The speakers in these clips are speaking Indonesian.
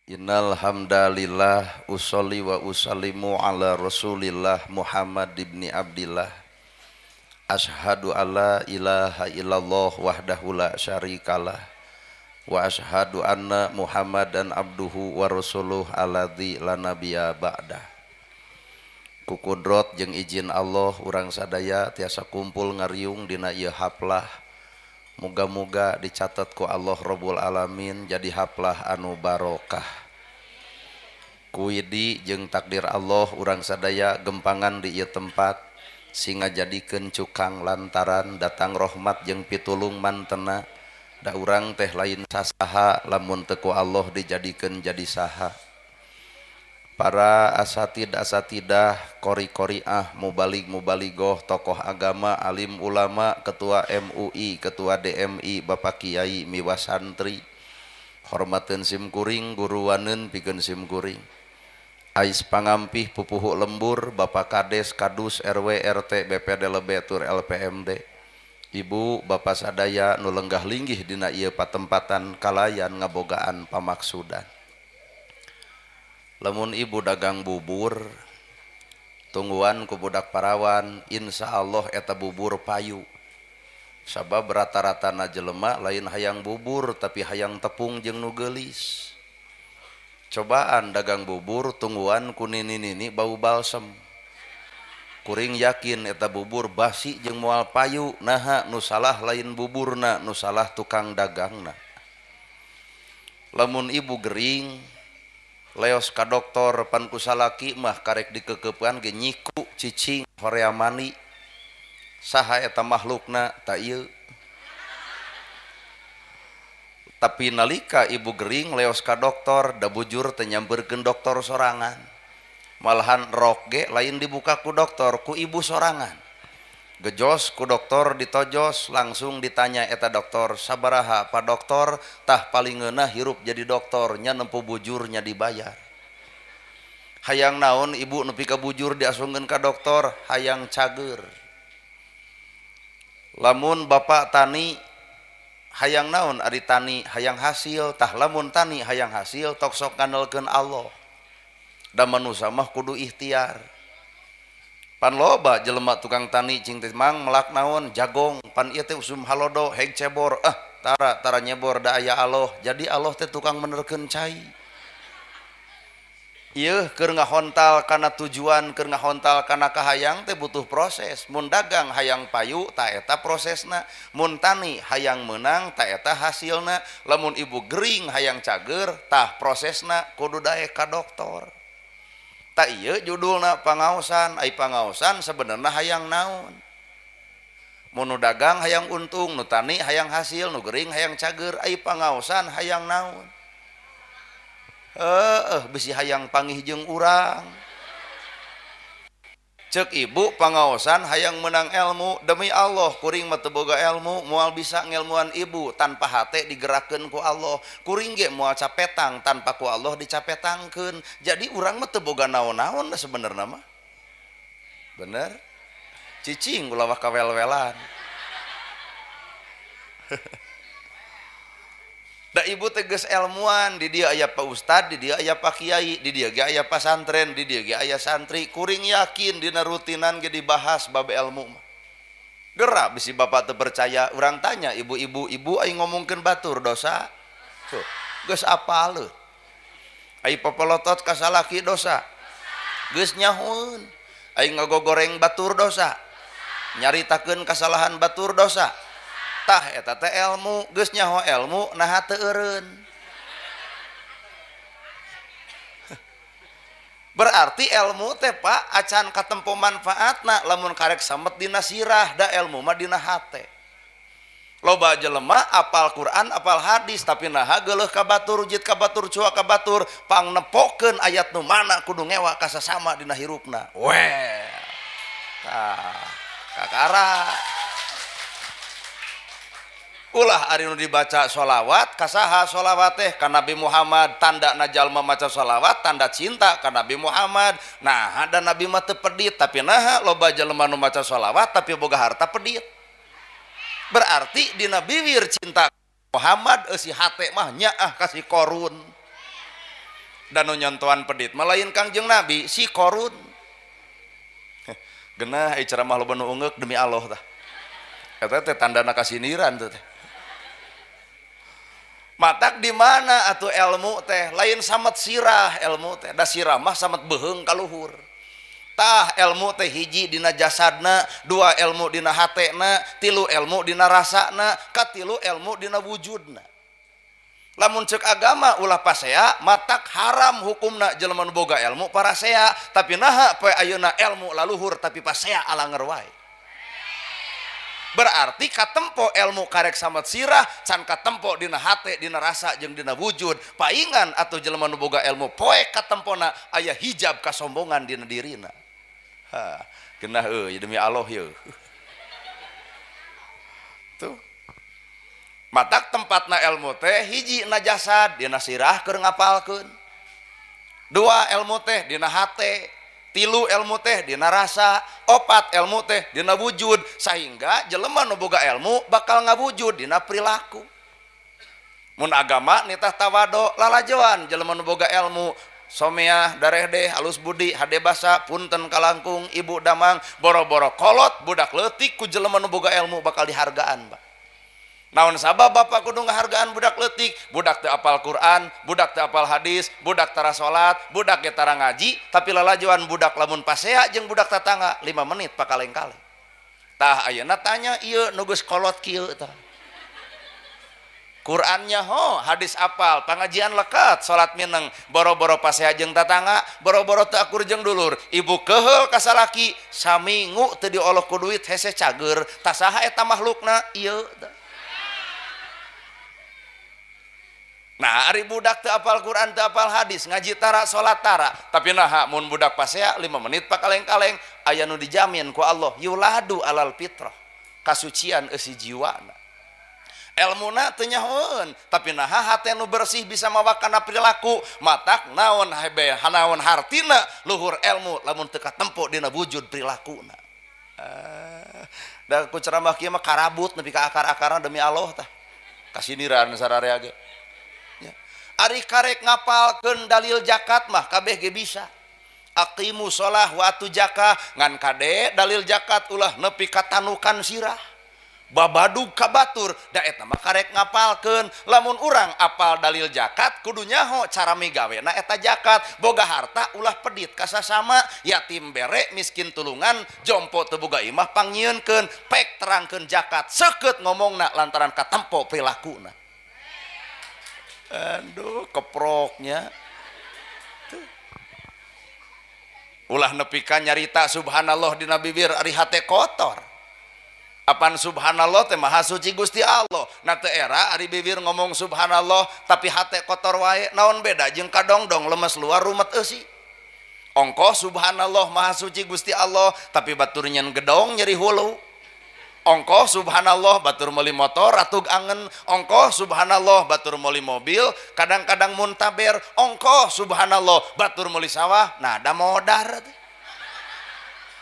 Innal hamdalillah usolli wa usallimu ala Rasulillah Muhammad ibni Abdillah. Ashhadu alla ilaha illallah wahdahu la syarikalah wa ashhadu anna Muhammadan abduhu wa rasuluh alladzi la nabiyya ba'dah. Kukudrot jeung izin Allah urang sadaya tiasa kumpul ngariung dina ieu haplah. Muga-muga dicatat ku Allah Rabbul Alamin jadi haplah anu barokah. Kuidi jeung takdir Allah urang sadaya gempangan di ieu tempat singa jadikeun cukang lantaran datang rahmat jeung pitulung mantena. Da urang teh lain sasaha lamun teu ku Allah dijadikeun jadi saha. Para asatidah, qori-qoriah, mubalig-mubaligoh, tokoh agama, alim ulama, ketua MUI, ketua DMI, Bapak Kiai, miwa santri, hormateun simkuring, guruwaneun pikeun simkuring. Ais pangampih pupuhu lembur, Bapak Kades, Kadus, RW, RT, BPD Lebetur, LPMD. Ibu, Bapak sadaya nu lenggah linggih dina ieu patempatan kalayan ngabogaan pamaksudan. Lamun ibu dagang bubur tungguan ku budak parawan, insya Allah eta bubur payu. Sabab rata-rata na jelema lain hayang bubur tapi hayang tepung jeung nu geulis. Cobaan dagang bubur tungguan ku nini-nini bau balsem. Kuring yakin eta bubur basi jeung moal payu, naha nu salah lain buburna, nu salah tukang dagangna. Lamun ibu gering leos ka doktor pan ku salaki mah karek dikekepan ge nyiku cicing horea mani. Saha eta makhlukna ta ieu. Tapi nalika ibu gering leos ka doktor da bujur teh nyampeurkeun doktor sorangan. Malahan rok ge lain dibuka ku doktor, ku ibu sorangan. Gejos ku doktor ditojos langsung ditanya eta doktor, sabaraha Pak Doktor tah paling ngeunah hirup jadi doktor nya nempu bujurnya dibayar. Hayang naon ibu nepi ka bujur diasungkeun ka doktor, hayang cager. Lamun bapak tani hayang naon ari tani, hayang hasil, tah lamun tani hayang hasil tok sok ngandalkeun Allah. Da manusa mah kudu ikhtiar. Pan loba jelema tukang tani cing teh mang melak naon jagong, pan ieu teh usum halodo heg cebor, tara nyebor da aya Allah, jadi Allah teh tukang menerkeun cai. Ieu keur ngahontal kana tujuan, keur ngahontal kana kahayang teh butuh proses. Mun dagang hayang payu ta eta prosesna, mun tani hayang meunang ta eta hasilna, lamun ibu gering hayang cager tah prosesna kudu daek ka doktor. Tak iya judulna pangaosan, ai pangaosan sebenarnya hayang naon. Mun nu dagang hayang untung, nu tani hayang hasil, nu gering hayang cager, ai pangaosan hayang naon. Bisi hayang panggih jeung urang. Ceuk ibu pangaosan hayang menang ilmu, demi Allah kuring mah teu boga ilmu moal bisa ngilmuan ibu tanpa hate digerakkeun ku Allah. Kuring ge moal capetang tanpa ku Allah dicapetangkeun. Jadi urang mah teu boga naon-naon sebenarnya mah. Bener? Cicing ulah kawel-welan. Da ibu teges ilmuwan, di dia aya Pak Ustad, di dia aya Pak Kiai, di dia ge aya pasantren, di dia ge aya santri. Kuring yakin dina rutinan ge dibahas bab ilmu mah. Gerak bisi bapak teu percaya, urang tanya ibu-ibu, ibu ai ngomongkeun batur dosa? Tuh, geus apaleun. Ai papolotot ka salaki dosa? Geus nyahoeun. Ai ngagogoreng batur dosa? Nyaritakeun kasalahan batur dosa? Tah eta teh ilmu, geus nyaho ilmu naha teu eureun. Berarti ilmu teh Pak acan katempo manfaatna lamun karek samet dina sirah, da ilmu mah dina hate. Loba jelema apal Quran, apal hadis tapi naha geuleuh ka batur, jit ka batur, cua ka batur, pang nepokeun ayat nu mana kudu ngewa ka sasama dina hirupna. Weh. Tah, kakara. Ulah ari nu dibaca sholawat kasaha sholawat teh ka Nabi Muhammad, tanda na jalma maca sholawat tanda cinta ka Nabi Muhammad. Nah ada Nabi mah teu pedit tapi naha loba jalma nu maca sholawat tapi boga harta pedit. Berarti dina bibir cinta Muhammad eusi hate mah nyaah kasih korun. dan nu nyontohan pedit malain Kangjeng Nabi si Korun genah ceramah loba nu ungeuk demi Allah tah eta teh tandana kasiniran teh matak di mana atuh ilmu teh lain samet sirah ilmu teh da sirah mah samet beheung ka luhur tah ilmu teh hiji dina jasadna dua ilmu dina hatena tilu ilmu dina rasana katilu ilmu dina wujudna lamun ceuk agama ulah pasea matak haram hukumna jelema nu boga ilmu parasea tapi naha poe ayeuna ilmu laluhur tapi pasea alanger wae berarti katempo ilmu karek samet sirah can katempo dina hate dina rasa jeung dina wujud paingan atuh jelema nu boga ilmu poe katempona aya hijab kasombongan dina dirina genah demi Allah ye tuh matak tempatna ilmu teh hiji na jasad dina sirah keur ngapalkeun dua ilmu teh dina hate tilu ilmu teh dina rasa opat ilmu teh dina wujud sehingga jelema nu boga ilmu bakal ngawujud dina perilaku mun agama nitah tawado lalajoan jelema nu boga ilmu someah dareh halus budi hade basa punten kalangkung ibu damang boro-boro kolot budak leutik ku jelema nu boga ilmu bakal dihargaan Pak naon sabab bapak kudu ngahargaan budak leutik budak teu apal Quran budak teu apal hadis budak tara salat budak ge tara ngaji tapi lalajoan budak lamun pasea jeung budak tatangga 5 menit pakaleng-kaleng tah ayeuna tanya ieu nu geus kolot kieu tah Qurannya ho hadis apal pangajian lekat salat mineng boro-boro pasea jeung tatangga boro-boro teu akur jeung dulur ibu keheul ka salaki saminggu teu diolok ku duit hese cager tah saha eta makhlukna ieu nah ari budak teu apal Quran teu apal hadis ngaji tara salat tara tapi naha mun budak pasea 5 menit pakaleng-kaleng aya nu dijamin ku Allah yuladu alal fitrah kasucian eusi jiwana ilmuna teu nyahoeun tapi naha hate nu bersih bisa mawa kana perilaku matak naon hebe naon hartina luhur ilmu lamun teu katempo dina wujud perilakuna da ku ceramah kieu mah karabut nepi ka akar-akarna demi Allah tah kasiniran sararea ge ari karek ngapalkeun dalil zakat mah kabeh ge bisa aqimu shalah wa atu zakah ngan kade dalil zakat ulah nepi ka tanukan sirah babadug ka batur da eta mah karek ngapalkeun lamun urang apal dalil zakat kudu nyaho cara migawena eta zakat boga harta ulah pedit ka sasama yatim bere miskin tulungan jompo teu boga imah pangnyiunkeun pek terangkeun zakat seukeut ngomongna lantaran katempo prilakuna aduh keproknya ulah nepikan nyarita subhanallah dina bibir ari hate kotor apan subhanallah teh maha suci Gusti Allah na teu era ari bibir ngomong subhanallah tapi hate kotor wae naon beda jeung kadongdong lemes luar rumet eusi ongkoh subhanallah maha suci Gusti Allah tapi batur nyen gedong nyeri hulu ongkoh subhanallah batur meuli motor ratug angen ongkoh subhanallah batur meuli mobil kadang-kadang muntaber ongkoh subhanallah batur meuli sawah nah da modar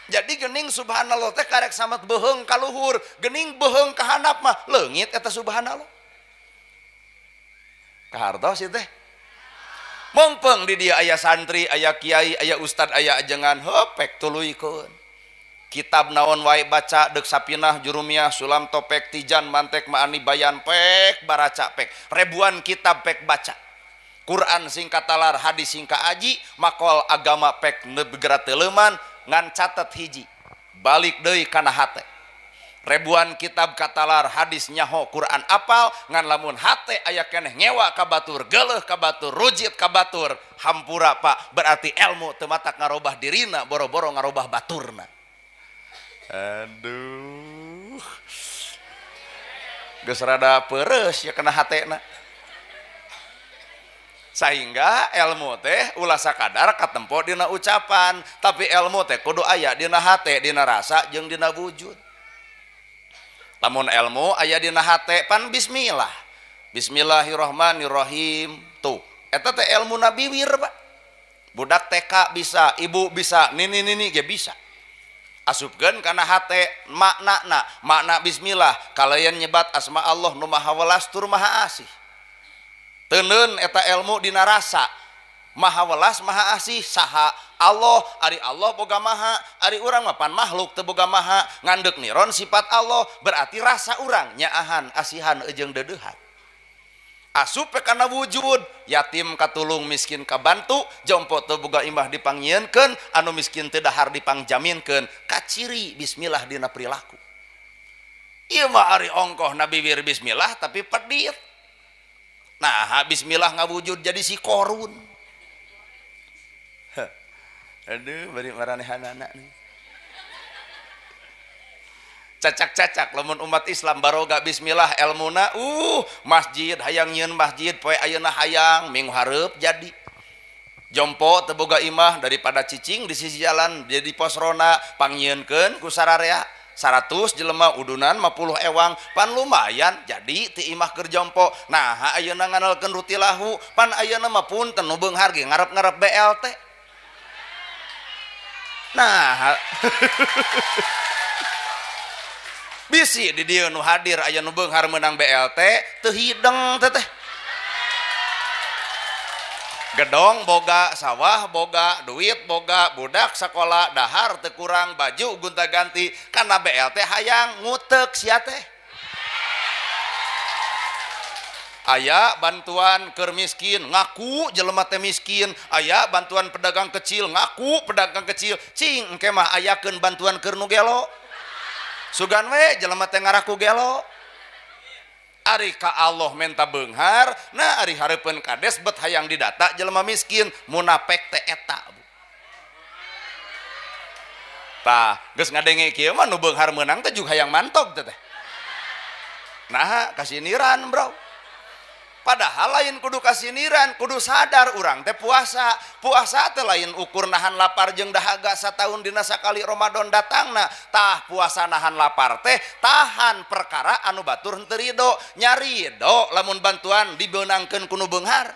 jadi geuning subhanallah teh karek samet beheung ka luhur geuning beheung ka handap mah leungit eta subhanallah kahartos ieu teh mongpeng di dia aya santri aya kiai aya ustad aya ajengan hepek tuluykeun kitab naon wae baca deuk sapinah jurumiyah sulam topek tijan mantek maani bayan pek baraca pek ribuan kitab pek baca Quran singkat talar hadis singkat aji makol agama pek negara teleuman ngan catet hiji balik deui kana hate ribuan kitab katalar hadis nyaho Quran apal ngan lamun hate aya keneh ngewa ka batur geuleuh ka batur rujit ka batur hampura Pak berarti ilmu teu matak ngarobah dirina boro-boro ngarobah baturna aduh geus rada peureus ya kena hatena sehingga ilmu teh ulah sakadar katempo dina ucapan tapi ilmu teh kudu aya dina hate dina rasa jeung dina wujud lamun ilmu aya dina hate pan bismillah bismillahirrahmanirrahim tuh eta teh ilmu nabiwir Pak budak TK bisa ibu bisa nini ge bisa asupkeun kana hate makna bismillah kalayan nyebat asma Allah nu maha welas tur maha asih teuneun eta ilmu dina rasa maha welas maha asih saha Allah, ari Allah boga maha, ari urang mapan makhluk teu boga maha, ngandek niron sifat Allah, berarti rasa urang nyaahan asihan jeung deudeuhan. Asup kana wujud, yatim katulung miskin kabantu, jompo teu boga imah dipangyieunkeun, anu miskin teu dahar dipangjaminkeun, kaciri bismillah dina perilaku. Ieu mah ari ongkoh nabi wir bismillah tapi pedit. Nah, bismillah ngawujud jadi si korun. Aduh, bari maranehanana nih. Cacak-cacak lamun umat Islam baroga bismillah elmuna masjid hayang nyieun masjid poe ayeuna hayang minggu hareup jadi. Jompo teu boga imah daripada cicing di sisi jalan jadi posrona pangyieunkeun ku sararea 100 jelema udunan 50 ewang pan lumayan jadi ti imah keur jompo. Nah ayeuna nganalkeun ruti lahu pan ayeuna mah punten nu beunghar ge ngarep-ngarep BLT. Nah bisi di dieu nu hadir aya nu beunghar meunang BLT teu hideng teh. Gedong boga, sawah boga, duit boga, budak sakola dahar teu kurang, baju gonta-ganti kana BLT hayang nguteuk sia teh. Aya bantuan keur miskin ngaku jelema teh miskin, aya bantuan pedagang kecil ngaku pedagang kecil, cing engke mah ayakeun bantuan keur nu gelo. Sugan we jelema teh ngaraku gelo. Ari ka Allah menta beunghar, nah ari hareupeun kades bet hayang didata jelema miskin, munafik teh eta. Tah, geus ngadenge kieu mah nu beunghar meunang teh juga hayang mantog teh. Nah, kasiniran, Bro. Padahal lain kudu kasiniran, kudu sadar urang teh puasa. Puasa teh lain ukur nahan lapar jeung dahaga sataun dina sakali Ramadan datangna. Tah puasa nahan lapar teh tahan perkara anu batur henteu ridho, nyari ridho lamun bantuan dibeunangkeun ku nu beunghar.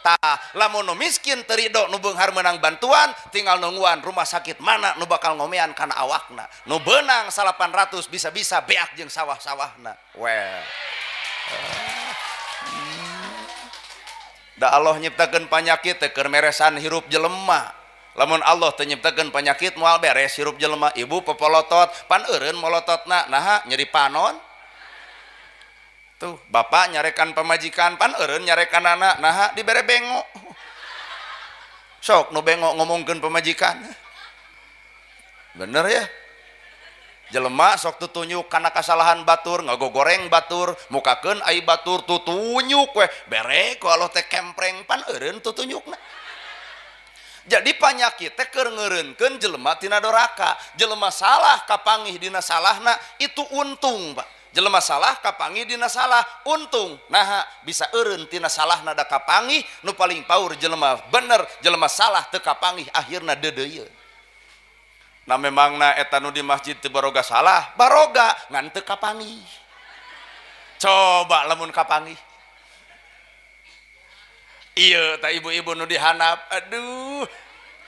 Tah lamun nu miskin teu ridho nu beunghar meunang bantuan, tinggal nungguan rumah sakit mana nu bakal ngomean kana awakna. Nu beunang 800 bisa-bisa beak jeung sawah-sawahna. Well. Da Allah nyiptakeun panyakit teh keur meresan hirup jelema. Lamun Allah teu nyiptakeun panyakit moal beres hirup jelema. Ibu popolotot pan eureun molototna naha nyeri panon. Tuh, bapak nyarekan pamajikan pan eureun nyarekan anak naha dibere bengok. Sok nu bengok ngomongkeun pamajikan. Bener ya? Jelema sok tutunyuk kana kasalahan batur ngagogoreng batur mukakeun ai batur tutunyuk we bere ku Allah teh kempreng pan eureun tutunyukna. Jadi panyakit teh keur ngeureunkeun jelema tina doraka. Jelema salah kapangih dina salahna itu untung, Pak. Jelema salah kapangih dina salah untung. Nah bisa eureun tina salahna da kapangih nu paling paur jelema bener jelema salah teu kapangih akhirna deudeuyeun. Nah memangna eta nu di masjid teu baroga salah, baroga ngan teu kapangih. Coba lamun kapangih. Ieu tah ibu-ibu nu dihanap, aduh,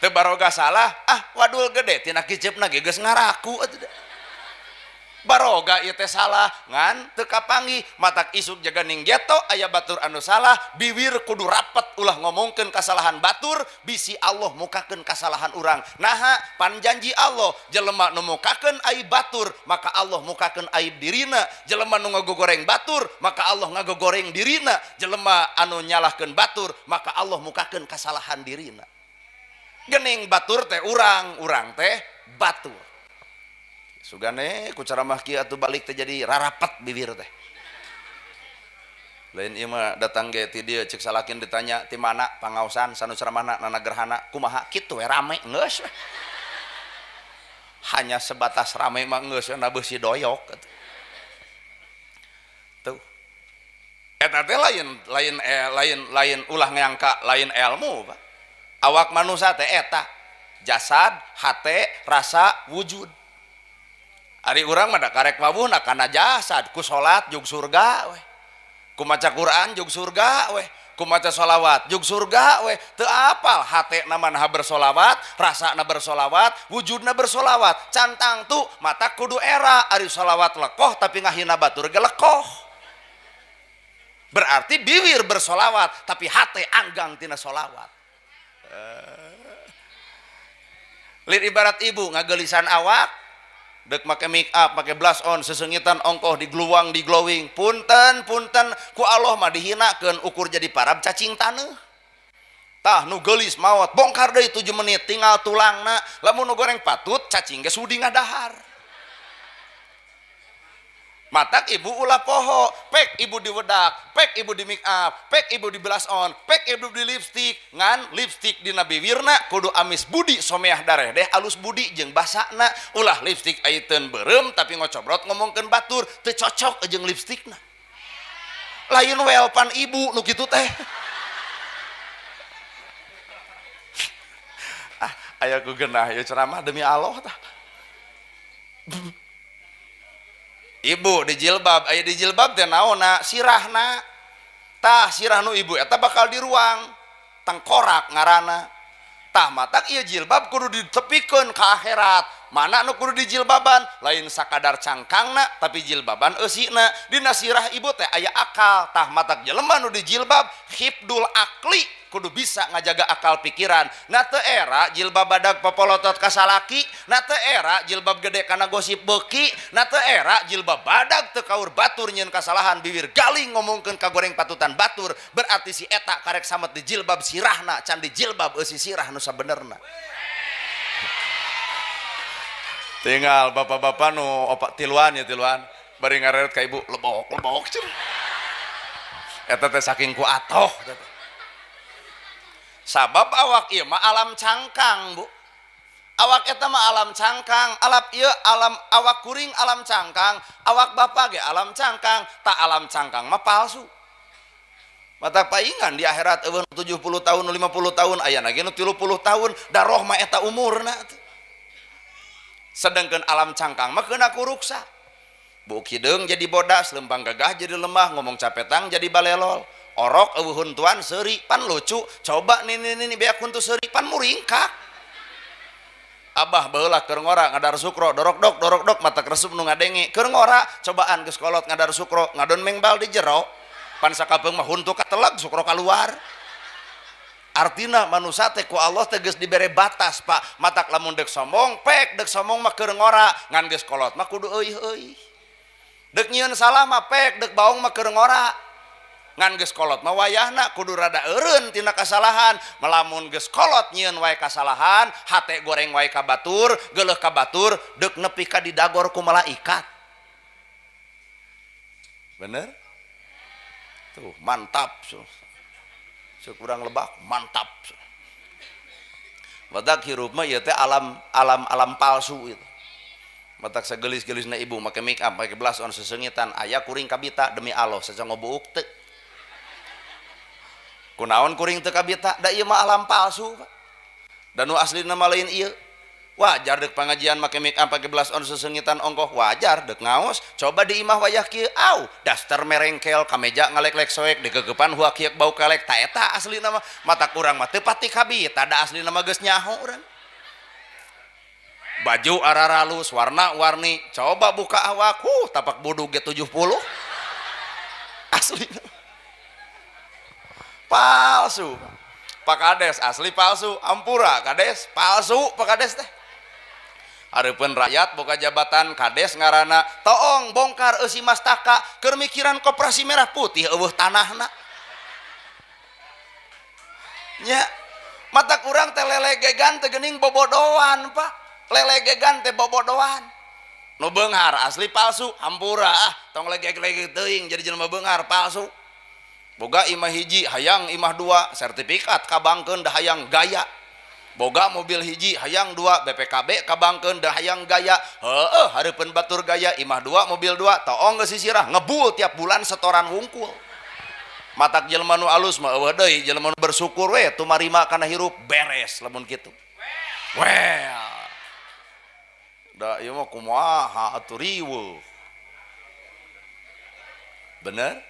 teu baroga salah, wadul gede tina kiceupna ge geus ngaraku atuh. Baroga ieu teh salah ngan teu kapangih, matak isuk jaga ning geto aya batur anu salah, bibir kudu rapet ulah ngomongkeun kasalahan batur, bisi Allah mukakeun kasalahan urang. Naha pan janji Allah, jelema nu mukakeun aib batur, maka Allah mukakeun aib dirina. Jelema nu ngagogoreng batur, maka Allah ngagogoreng dirina. Jelema anu nyalahkeun batur, maka Allah mukakeun kasalahan dirina. Geuning batur teh urang teh batur. Sugane ku ceramah kieu atuh balik teh jadi rarapet bibir teh. Lain ieu mah datang ge ti dieu ceuk salakin ditanya ti mana pangaosan sanu ceramahna nana gerhana kumaha kitu we rame geus. Hanya sebatas rame mah geus na beusi doyok atuh. Tuh. Eta teh lain ulah ngangka lain ilmu, Pak. Awak manusia teh eta jasad, hate, rasa, wujud. Ari urang mah da karek wawuhna kana jasad ku salat jug surga we. Ku maca Quran jug surga we. Ku maca sholawat jug surga we. Teu apal hatena manaha bersolawat, rasana bersolawat, wujudna bersolawat. Cantang tu mata kudu era ari sholawat lekoh tapi ngahina batur ge lekoh. Berarti bibir bersolawat tapi hate anggang tina solawat. Lid ibarat ibu ngagelisan awak dek make make up make blush on sesengitan ongkoh digluwang di glowing punten ku Allah mah dihinakeun ukur jadi parab cacing taneuh tah nu geulis maot bongkar deui 7 menit tinggal tulangna lamun nu goreng patut cacing geus sudi ngadahar matak ibu ulah poho pek ibu diwedak pek ibu di make up pek ibu di blush on pek ibu di lipstick ngan lipstick dina bibirna kudu amis budi someah dareh deh alus budi jeung basana ulah lipstick ayeun beureum tapi ngocobrot ngomongkeun batur teu cocok jeung lipstickna lain welpan ibu nu kitu teh aya ku geunah ieu ceramah demi Allah tah ibu di jilbab aya di jilbab teh naonna sirahna tah sirah nu ibu eta bakal di ruang tengkorak ngaranna tah matak ieu jilbab kudu ditepikeun ka akhirat mana nu kudu dijilbaban lain sakadar cangkangna tapi jilbaban eusina dina sirah ibu teh aya akal tah matak jelema nu dijilbab hifdul akli kudu bisa ngajaga akal pikiran na teu era jilbab badag popolotot ka salaki na teu era jilbab gede kana gosip beuki na teu era jilbab badag teu kaur batur nyieun kasalahan bibir galing ngomongkeun ka goreng patutan batur berarti si eta karek samet di jilbab sirahna can di jilbab eusi sirah nu sabenerna tinggal bapak-bapak nu opak tiluan ya tiluan bari ngareret ka ibu lebok cenah eta teh saking ku atoh sabab awak ieu mah alam cangkang bu awak eta mah alam cangkang alap ieu alam awak kuring alam cangkang awak bapak ge alam cangkang tak alam cangkang mah palsu mata paingan di akhirat eueun 70 tahun 50 tahun aya na ge nu 30 tahun daroh mah eta umurna sedangkan alam cangkang mah keuna kuruksa bu kideung jadi bodas lempang gagah jadi lemah ngomong capetang jadi balelol orok eueuh tuan seuri pan lucu coba nih beak huntu seuri pan muringkak abah baheula keur ngora ngadar sukro dorok dok mata kresep nu ngadenge keur ngora cobaan geus kolot ngadar sukro ngadon mengbal di jero pan sakapeung mah huntu kateleg sukro keluar artina manusia teh ku Allah teh geus dibere batas pak matak lamun dek sombong pek dek sombong mah keur ngora ngan geus kolot mah kudu euy dek nyieun salah mah pek dek baong mah keur ngora ngan geus kolot mah wayahna kudu rada eureun tina kasalahan melamun geus kolot nyieun wae kasalahan hate goreng wae ka batur geuleuh ka batur deuk nepi ka didagor ku malaikat bener tuh mantap kurang lebak mantap badak hirup mah ieu teh alam palsu itu batak sagelis-gelisna ibu make make up make blush on sesengitan aya kuring kabita demi Allah sacango buuk teu kunaon kuring teu kabita da ieu mah alam palsu Pak dan nu aslina mah lain ieu wajar dek pengajian make make up make blush on sesengitan ongkoh wajar dek ngaos coba di imah wayah kieu au daster merengkel kameja ngalek-lek soek digegepan huak kieu bau kelek ta eta aslina mah mata kurang mah teu pati kabita da aslina mah geus nyaho urang baju araralus warna-warni coba buka awak tapak budug ge 70 asli palsu Pak Kades asli palsu ampura Kades palsu Pak Kades teh hareupeun rakyat boga jabatan Kades ngaranna toong bongkar eusi mastaka keur mikiran koperasi merah putih eueuh tanahna nya mata kurang teh lelegegan teh geuning bobodohan Pak lelegegan teh bobodohan nu beunghar asli palsu hampura tong legeg-legeg teuing jadi jelema beunghar palsu boga imah hiji hayang imah dua sertifikat kabangkeun da hayang gaya boga mobil hiji hayang dua BPKB kabangkeun da hayang gaya heueuh hareupeun batur gaya imah dua mobil dua toong geus sisirah ngebul tiap bulan setoran hungkul matak jelema nu alus mah eueuh deui jelema nu bersyukur we tumarima kana hirup beres lamun kitu well da ieu mah kumaha atuh riweuh bener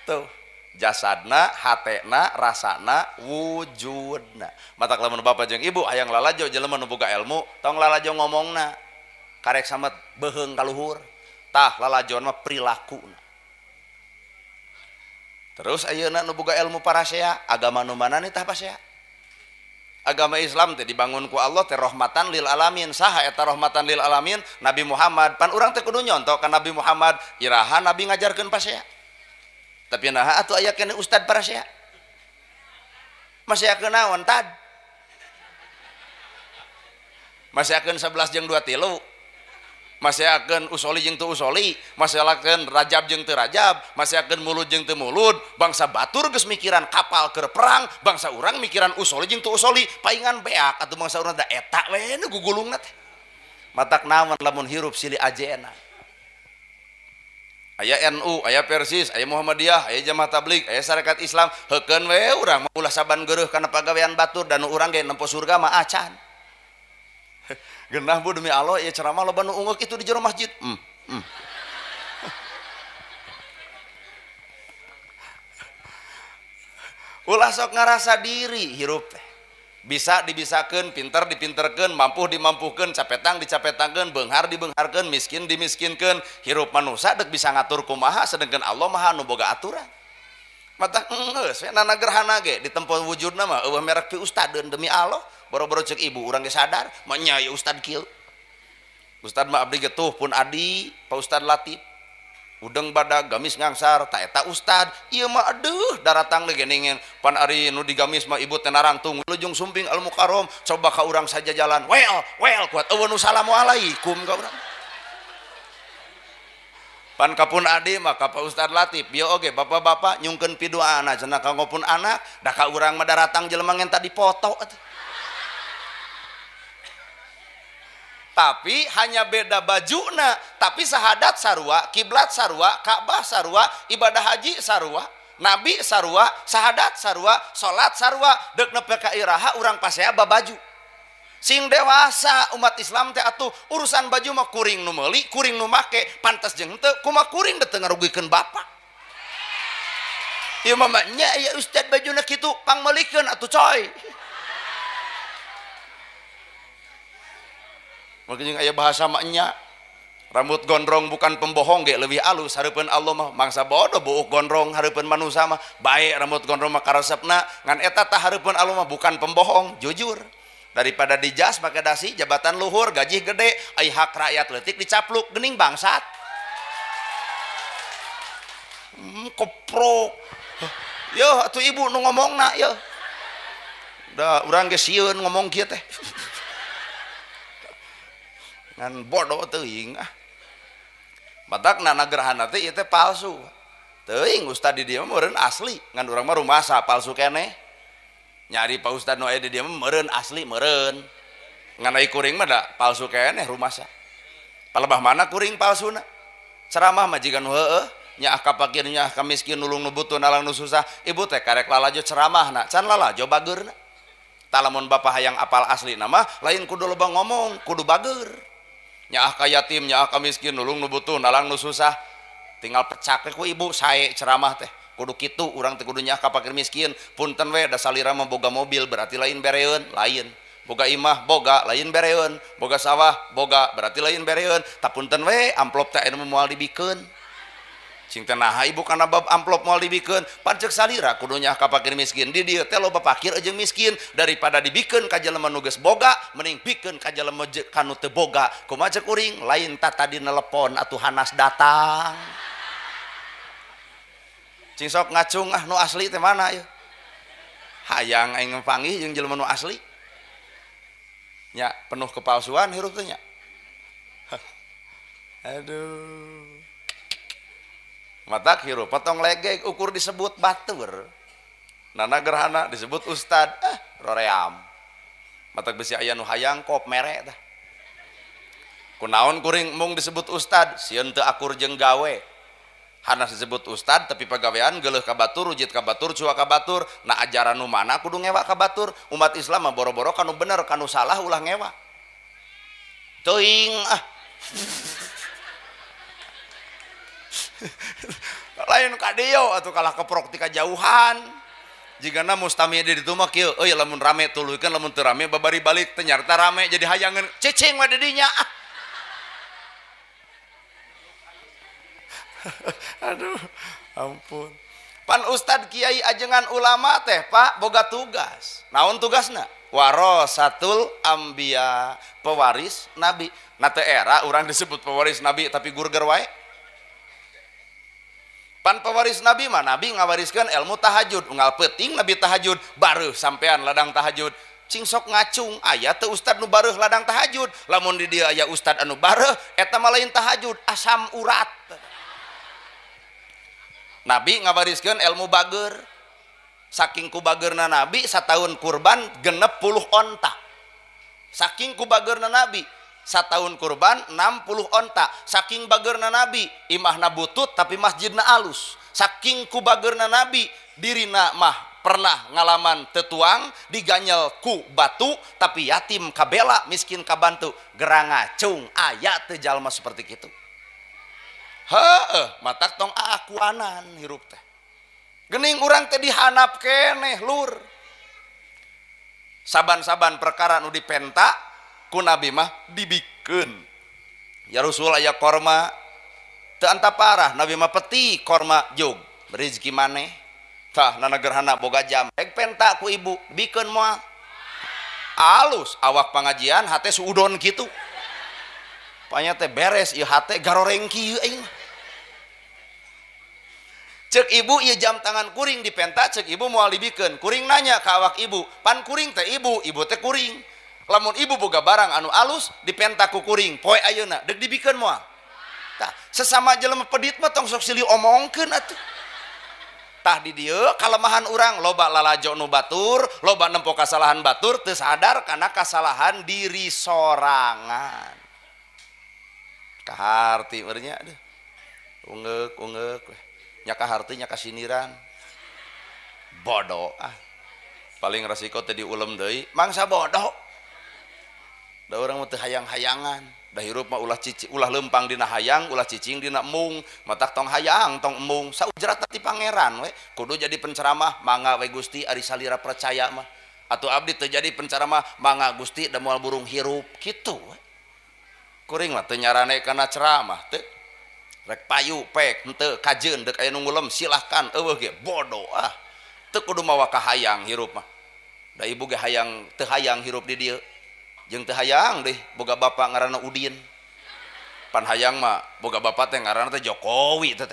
tuh jasadna hatena rasana wujudna matak lamun bapak jeung ibu hayang lalajo jelema nu boga ilmu tong lalajo ngomongna karek samet beheung ka luhur tah lalajon mah prilakuna terus ayeuna nu boga ilmu parasea agama nu mana nih tah pasea agama Islam teh dibangun ku Allah teh rahmatan lil alamin. Saha eta rahmatan lil alamin? Nabi Muhammad. Pan urang teh kudu nyontok ka Nabi Muhammad, iraha Nabi ngajarkeun pasea. Tapi nah atuh aya keneh ustad parasea. Masih akeun naon tad? Masih akeun 11 jeung 2 tilu. Masih akeun usoli jeung teu usoli, masih akeun rajab jeung teu rajab, masih akeun mulud jeung teu mulud. Bangsa batur geus mikiran kapal keur perang, bangsa urang mikiran usoli jeung teu usoli, paingan beak atuh bangsa urang da eta we nu gugulungna teh. Matak naon lamun hirup silih ajena. Aya NU, aya Persis, aya Muhammadiyah, aya Jamaah Tabligh, aya Sarekat Islam, heukeun we urang ulah saban geureum kana pagawean batur dan urang ge nempo surga mah acan. Genah bu demi Allah ya ceramah loba nu ungeuk itu di jero masjid. Ulah sok ngarasa diri hirup teh. Bisa dibisakeun, pinter dipinterkeun, mampu dimampukeun, capetang dicapetangkeun, beunghar dibeungharkeun, miskin dimiskinkeun. Hirup manusia dek bisa ngatur kumaha sedengkeun Allah Maha nu boga aturan. Mata geus we nana gerhana ge ditempo wujudna mah eueuh merek pi ustadeun demi Allah. Boro-boro cek ibu urang ge sadar mah nya ya ustad kieu. Ustad mah abdi ge tuh pun adi Pak Ustad Latif. Udeng badag gamis ngangsar ta eta ustad. Ieu mah aduh daratang ge geuningan pan ari nu digamis mah ibu teh narangtung lujung sumping Al Mukarrom coba ka urang saja jalan. Well kuat eueuh nu assalamualaikum ka urang. Pan kapun adi maka Pak Ustad Latif bieu oge bapak-bapak nyungkeun pidoana cenah kanggo pun anak da ka urang mah daratang jelema ngenta dipoto atuh. Tapi hanya beda bajuna, tapi sahadat sarua, kiblat sarua, Ka'bah sarua, ibadah haji sarua, Nabi sarua, sahadat sarua, salat sarua, deuk nepi ka iraha urang pasea babaju. Sing dewasa umat Islam teh atuh urusan baju mah kuring nu meuli, kuring nu make, pantes jeung henteu kumaha kuring teu ngarugikeun bapak. Ieu mah nya ya ustad bajuna kitu pangmeulikeun atuh coy. Makanya aya bahasa maknya rambut gondrong bukan pembohong ge leuwih alus hareupeun Allah mah mangsa bodoh buuk gondrong hareupeun manusia mah bae rambut gondrong mah karesepna ngan eta tah hareupeun Allah mah bukan pembohong jujur daripada dijas pakai dasi jabatan luhur gaji gede ai hak rakyat leutik dicapluk geuning bangsat koprok yo atuh ibu nu ngomongna yo da urang ge sieun ngomong kieu teh ngan bodoh teuing batak nana gerhana teh ieu teh palsu teuing ustad di dieu mah meureun asli ngan urang mah rumasa palsu keneh nyari Pak Ustad nu aya di dieu mah meureun asli meureun ngan ai kuring mah da palsu keneh rumasa palebah mana kuring palsuna ceramah mah jiga nu heueuh nya ka fakir nya ka miskin nulung nu butuh nalang nu susah ibu teh karek lalajo ceramahna can lalajo bageurna tah lamun bapak hayang apal asli nama lain kudu loba ngomong kudu bager nyaah ka yatim nyaah ka miskin nulung nu butuh nalang nu susah tinggal pecak ku ibu sae ceramah teh kudu kitu urang teh kudu nyaah ka fakir miskin punten we da salira mah boga mobil berarti lain bereun lain boga imah boga lain bereun boga sawah boga berarti lain bereun tah punten we amplop teh anu moal dibikeun cing teh naha ibu kana bab amplop moal dibikeun pancek salira kudu nyaah ka fakir miskin di dieu teh loba fakir jeung miskin daripada dibikeun ka jelema nu geus boga mending bikeun ka jelema kanu teu boga kumaha ceuk uring lain tata di nelepon atuh hanas datang cing sok ngacung nu asli teh mana ieu hayang aing panggih jeung jelema nu asli nya penuh kepalsuan hirup teh nya aduh matak hirup potong legek ukur disebut batur nana gerhana disebut ustad roream matak besi aya nu hayang kop mere tah kunaon kuring mung disebut ustad sieun teu akur jeung gawe hanas disebut ustad tapi pagawean geuleuh ka batur rujit ka batur cua ka batur na ajaran nu mana kudu ngewa ka batur umat Islam mah boro-boro kanu bener kanu salah ulah ngewa teuing lain ka dieu atuh kalah keprok ti kajauhan jigana mustami di ditu mah kieu euy lamun rame tuluikeun lamun teu rame babari balik teh nyarta rame jadi hayangeun cicing we di dinya aduh ampun pan ustad kiai ajengan ulama teh Pak boga tugas naon tugasna warasatul ambiya, pewaris nabi. Nate era orang disebut pewaris nabi tapi gurger wae. Pan pewaris nabi mah nabi ngawariskan ilmu tahajud, unggal penting nabi tahajud baruh sampean ladang tahajud. Cing sok ngacung aya teu ustad nu baruh ladang tahajud, lamun di dieu aya ustad anu baruh eta mah lain tahajud, asam urat. Nabi ngawariskan ilmu bager. Saking ku bageurna nabi satahun kurban 60 onta. Saking ku bageurna nabi satahun kurban 60 onta. Saking bageurna nabi imahna butut tapi masjidna alus. Saking ku bageurna nabi dirina mah pernah ngalaman tetuang diganyel ku batu tapi yatim kabela miskin kabantu gerang ngacung aya teu jalma seperti kitu. Heueuh matak tong akuanan hirup teh. Gening urang teh dihanap keneh lur. Saban-saban perkara nu dipenta ku nabi mah dibikeun. Ya Rasul aya korma teu anta parah, nabi mah peti korma jog rezeki maneh. Tah nana gerhana boga jam rek penta ku ibu bikeun moal. Alus awak pangajian hate suudon kitu. Panya teh beres ieu hate garoreng kieu aing. Cek ibu ieu jam tangan kuring dipenta cek ibu moal dibikeun. Kuring nanya ka awak ibu, pan kuring teh ibu teh kuring. Lamun ibu boga barang anu alus dipenta ku kuring, poe ayeuna deuk dibikeun moal. Tah sesama jelema pedit mah tong sok silih omongkeun atuh. Tah di dieu kalemahan urang loba lalajo nu batur, loba nempo kasalahan batur teu sadar kana kasalahan diri sorangan. Kaharti urang nya aduh. Unggeuk nya kaharti nya kasiniran. Bodoh ah. Paling resiko teh diulem deui, mangsa bodoh. Da urang mah teu hayang-hayangan. Da hirup mah ulah cicing, ulah lempang dina hayang, ulah cicing dina mung, matak tong hayang, tong mung, saujrat ti pangeran we. Kudu jadi penceramah, mangga we Gusti ari salira percaya mah. Atuh abdi teu jadi penceramah, mangga Gusti da moal burung hirup kitu we. Kuring mah teu nyarane kana ceramah teu. Rek payu pek henteu kajeun deuk aya nu ngulem silahkan eueuh ge bodoh ah. Teu kudu mawa ka hayang hirup mah. Da ibu ge hayang teu hayang hirup di dieu. Jeung teu hayang deh boga bapa ngaranna Udin. Pan hayang mah boga bapa teh ngaranna teh Jokowi teh.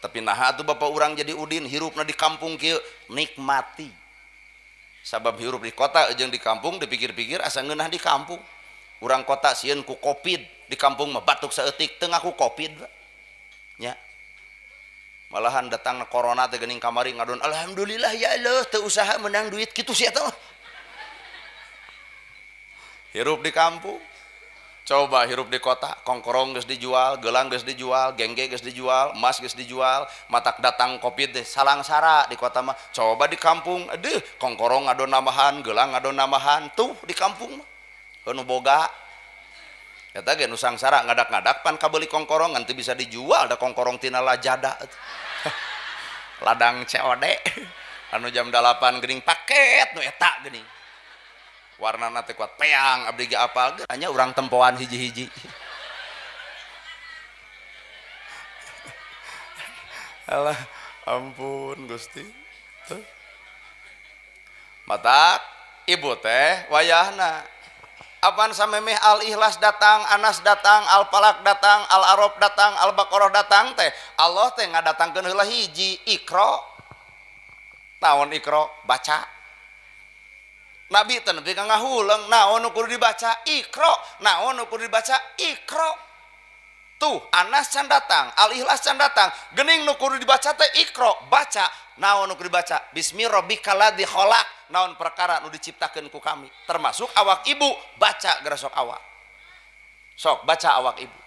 Tapi naha atuh bapa urang jadi Udin hirupna di kampung kieu nikmati. Sabab hirup di kota jeung di kampung dipikir-pikir asa ngeunah di kampung. Urang kota sieun ku Covid, di kampung mah batuk saeutik teu ngaku Covid nya. Malahan datang corona teh geuning kamari ngadon alhamdulillah ya Allah teu usaha menang duit kitu sia teh. Hirup di kampung coba hirup di kota kongkorong geus dijual, gelang geus dijual, gengge geus dijual, emas geus dijual, matak datang Covid teh salang-sara di kota mah. Coba di kampung aduh kongkorong ngadon namahan, gelang ngadon namahan tuh di kampung mah nu boga eta ge nu sangsara ngadak-ngadak pan kabeli kongkorong ngan teu bisa dijual da kongkorong tina lajada ladang COD anu jam 8 geuning paket nu eta geuning warnana teh kuat peang abdi ge apal ge hanya urang tempoan hiji-hiji. Alah ampun Gusti mata ibu teh wayahna apaan samemeh Al-Ikhlas datang, Anas datang, Al-Falaq datang, Al-Araf datang, Al-Baqarah datang teh Allah teh ngadatangkeun heula hiji Iqra. Naon Iqra? Baca. Nabi teh nepi ka ngahuleung naon nu kudu dibaca Iqra, naon nu kudu dibaca Iqra. Tuh Anas can datang, Al-Ikhlas can datang, geuning nu kudu dibaca teh Iqra, baca. Naon nu kudu dibaca? Bismi rabbikal ladzi khalaq. Naon perkara nu diciptakeun ku kami termasuk awak ibu baca geura sok awak sok baca awak ibu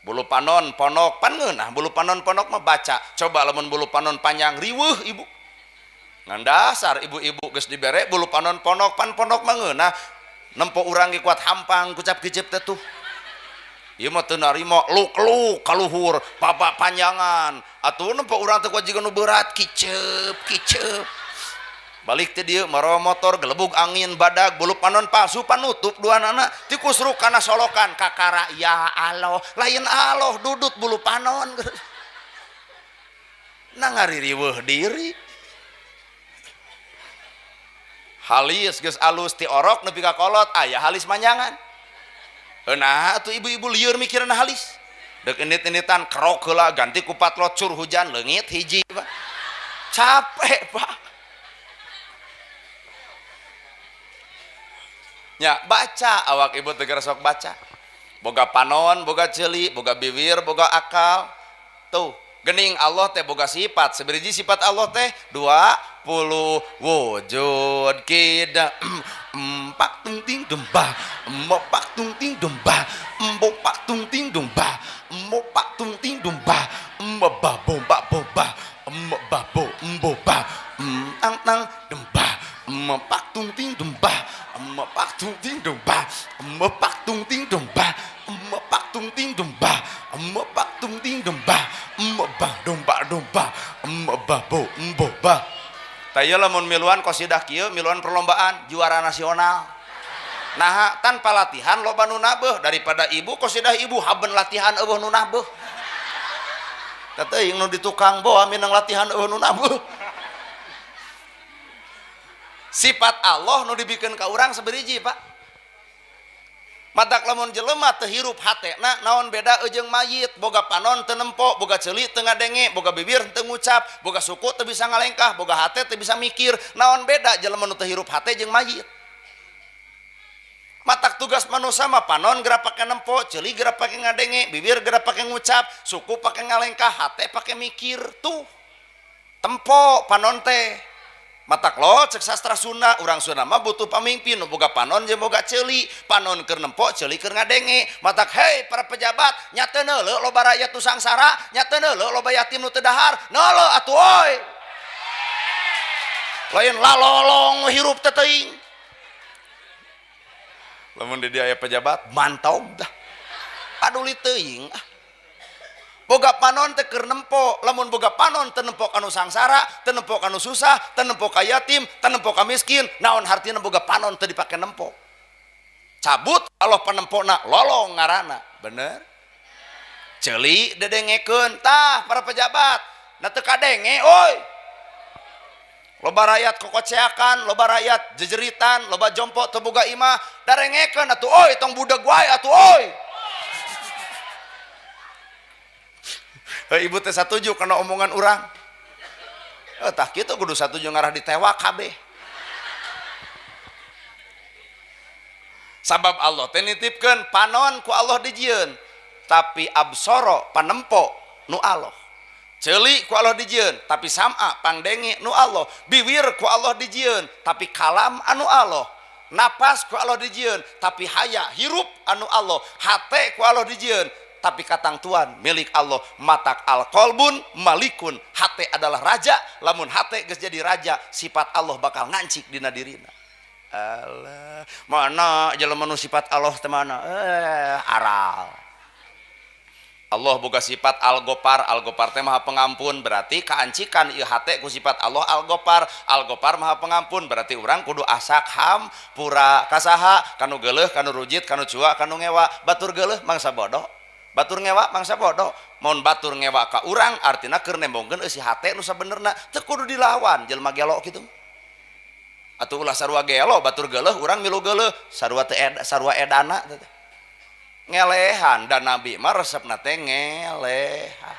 bulu panon ponok pan ngeunah bulu panon ponok mah baca coba lamun bulu panon panjang riweuh ibu ngan dasar ibu-ibu geus dibere bulu panon ponok pan ponok mah ngeunah nempo urang ge kuat hampang kucap kicep teh tuh ieu mah teu narima luk-luk kaluhur papa panjangan atuh nempo urang teh kuat nu berat kicep balik teh dieu marowa motor gelebug angin badag bulu panon palsu panutup dua anak tikus ruk kana solokan kakara ya Allah lain Allah dudut bulu panon nangari riweuh diri halis geus alus ti orok nepi ka kolot aya halis manjangan. Nah atuh ibu-ibu lieur mikirna halis dek enit-enitan kerok heula ganti ku patlot cur hujan leungit hiji Pak. Capek Pak. Nya baca awak ibu teu sok baca. Boga panon, boga ceuli, boga bibir, boga akal. Tuh, geuning Allah teh boga sifat. Sabaraha sifat Allah teh 20 wujud kida empak tung ting dumba empak tung ting dumba empak tung ting dumba empak tung ting dumba embaba bomba bomba embabo emboba tang tang dumba empak tung ting dumba empak tung ting dumba empak tung ting dumba empak tung ting dumba empak tung ting dumba embaba domba domba embabo emboba. Taya lamun miluan qasidah kieu miluan perlombaan juara nasional. Nah tanpa latihan loba nu nabeuh daripada ibu qasidah ibu haben latihan eueuh nu nabeuh. Teuing nu di tukang boa minang latihan eueuh nu nabeuh. Sifat Allah nu dibikeun ka urang saberiji Pak. Madak lamun jelema teu hirup hatena naon beda jeung mayit, boga panon teu nempo, boga ceuli teu ngadenge, boga bibir teu ngucap, boga suku teu bisa ngalengkah, boga hate teu bisa mikir. Naon beda jelema nu teu hirup hate jeung mayit. Matak tugas manusia mah panon geura pake nempo, ceuli geura pake ngadenge, bibir geura pake ngucap, suku pake ngalengkah, hate pake mikir. Tuh tempo panon teh. Matak lo cek sastra Sunda, urang Sunda mah butuh pamimpin nu boga panon jeung boga ceuli, panon keur nempo, ceuli keur ngadenge. Matak hei para pejabat, nya teu neuleuh loba rakyat nu sangsara, nya teu neuleuh loba yatim nu teu dahar, neuleuh atuh oi. Lain lalolong hirup teh teuing. Lamun di dia aya pejabat, mantau dah. Paduli teuing ah. Boga panon teh keur nempo, lamun boga panon teu nempo anu sangsara, teu nempo anu susah, teu nempo ka yatim, teu nempo ka miskin, naon hartina boga panon teu dipake nempo. Cabut Allah panempona lolong ngaranna, bener? Ceuli dedengekeun tah para pejabat, na teu kadenge oi. Loba rakyat kokoceakan, loba rakyat jejeritan, loba jompo teu boga imah, darengekeun atuh oi tong budeg wae atuh oi. Ibu teh satuju karena omongan urang. Tah kitu kudu satuju ngarah ditewak kabeh. Sabab Allah teh nitipkeun panon ku Allah dijieun, tapi absoro panempo nu Allah. Ceuli ku Allah dijieun, tapi sam'a pangdenge nu Allah. Biwir ku Allah dijieun, tapi kalam anu Allah. Napas ku Allah dijieun, tapi haya hirup anu Allah. Hate ku Allah dijieun, tapi katang Tuhan milik Allah. Matak al-qalbun malikun, hate adalah raja. Lamun hate geus jadi raja, sifat Allah bakal ngancik dina dirina. Allah mana jelema nu sifat Allah teh mana aral. Allah boga sifat al-Ghafar, al-Ghafar teh maha pengampun, berarti kaancikan ieu hate ku sifat Allah al-Ghafar. Al-Ghafar maha pengampun, berarti urang kudu asak hampura kasaha, kanu geuleuh, kanu rujit, kanu cua, kanu ngewa. Batur geuleuh mangsa bodoh, batur ngewa mangsa bodoh. Mun batur ngewa ka urang artina keur nembongkeun eusi hate nu sabenerna, teu kudu dilawan jelema gelo kitu. Atuh ulah sarua gelo batur geuleuh urang milu geuleuh, sarua teu sarua edana teh. Ngelehan dan Nabi mah resepna teh ngelehan.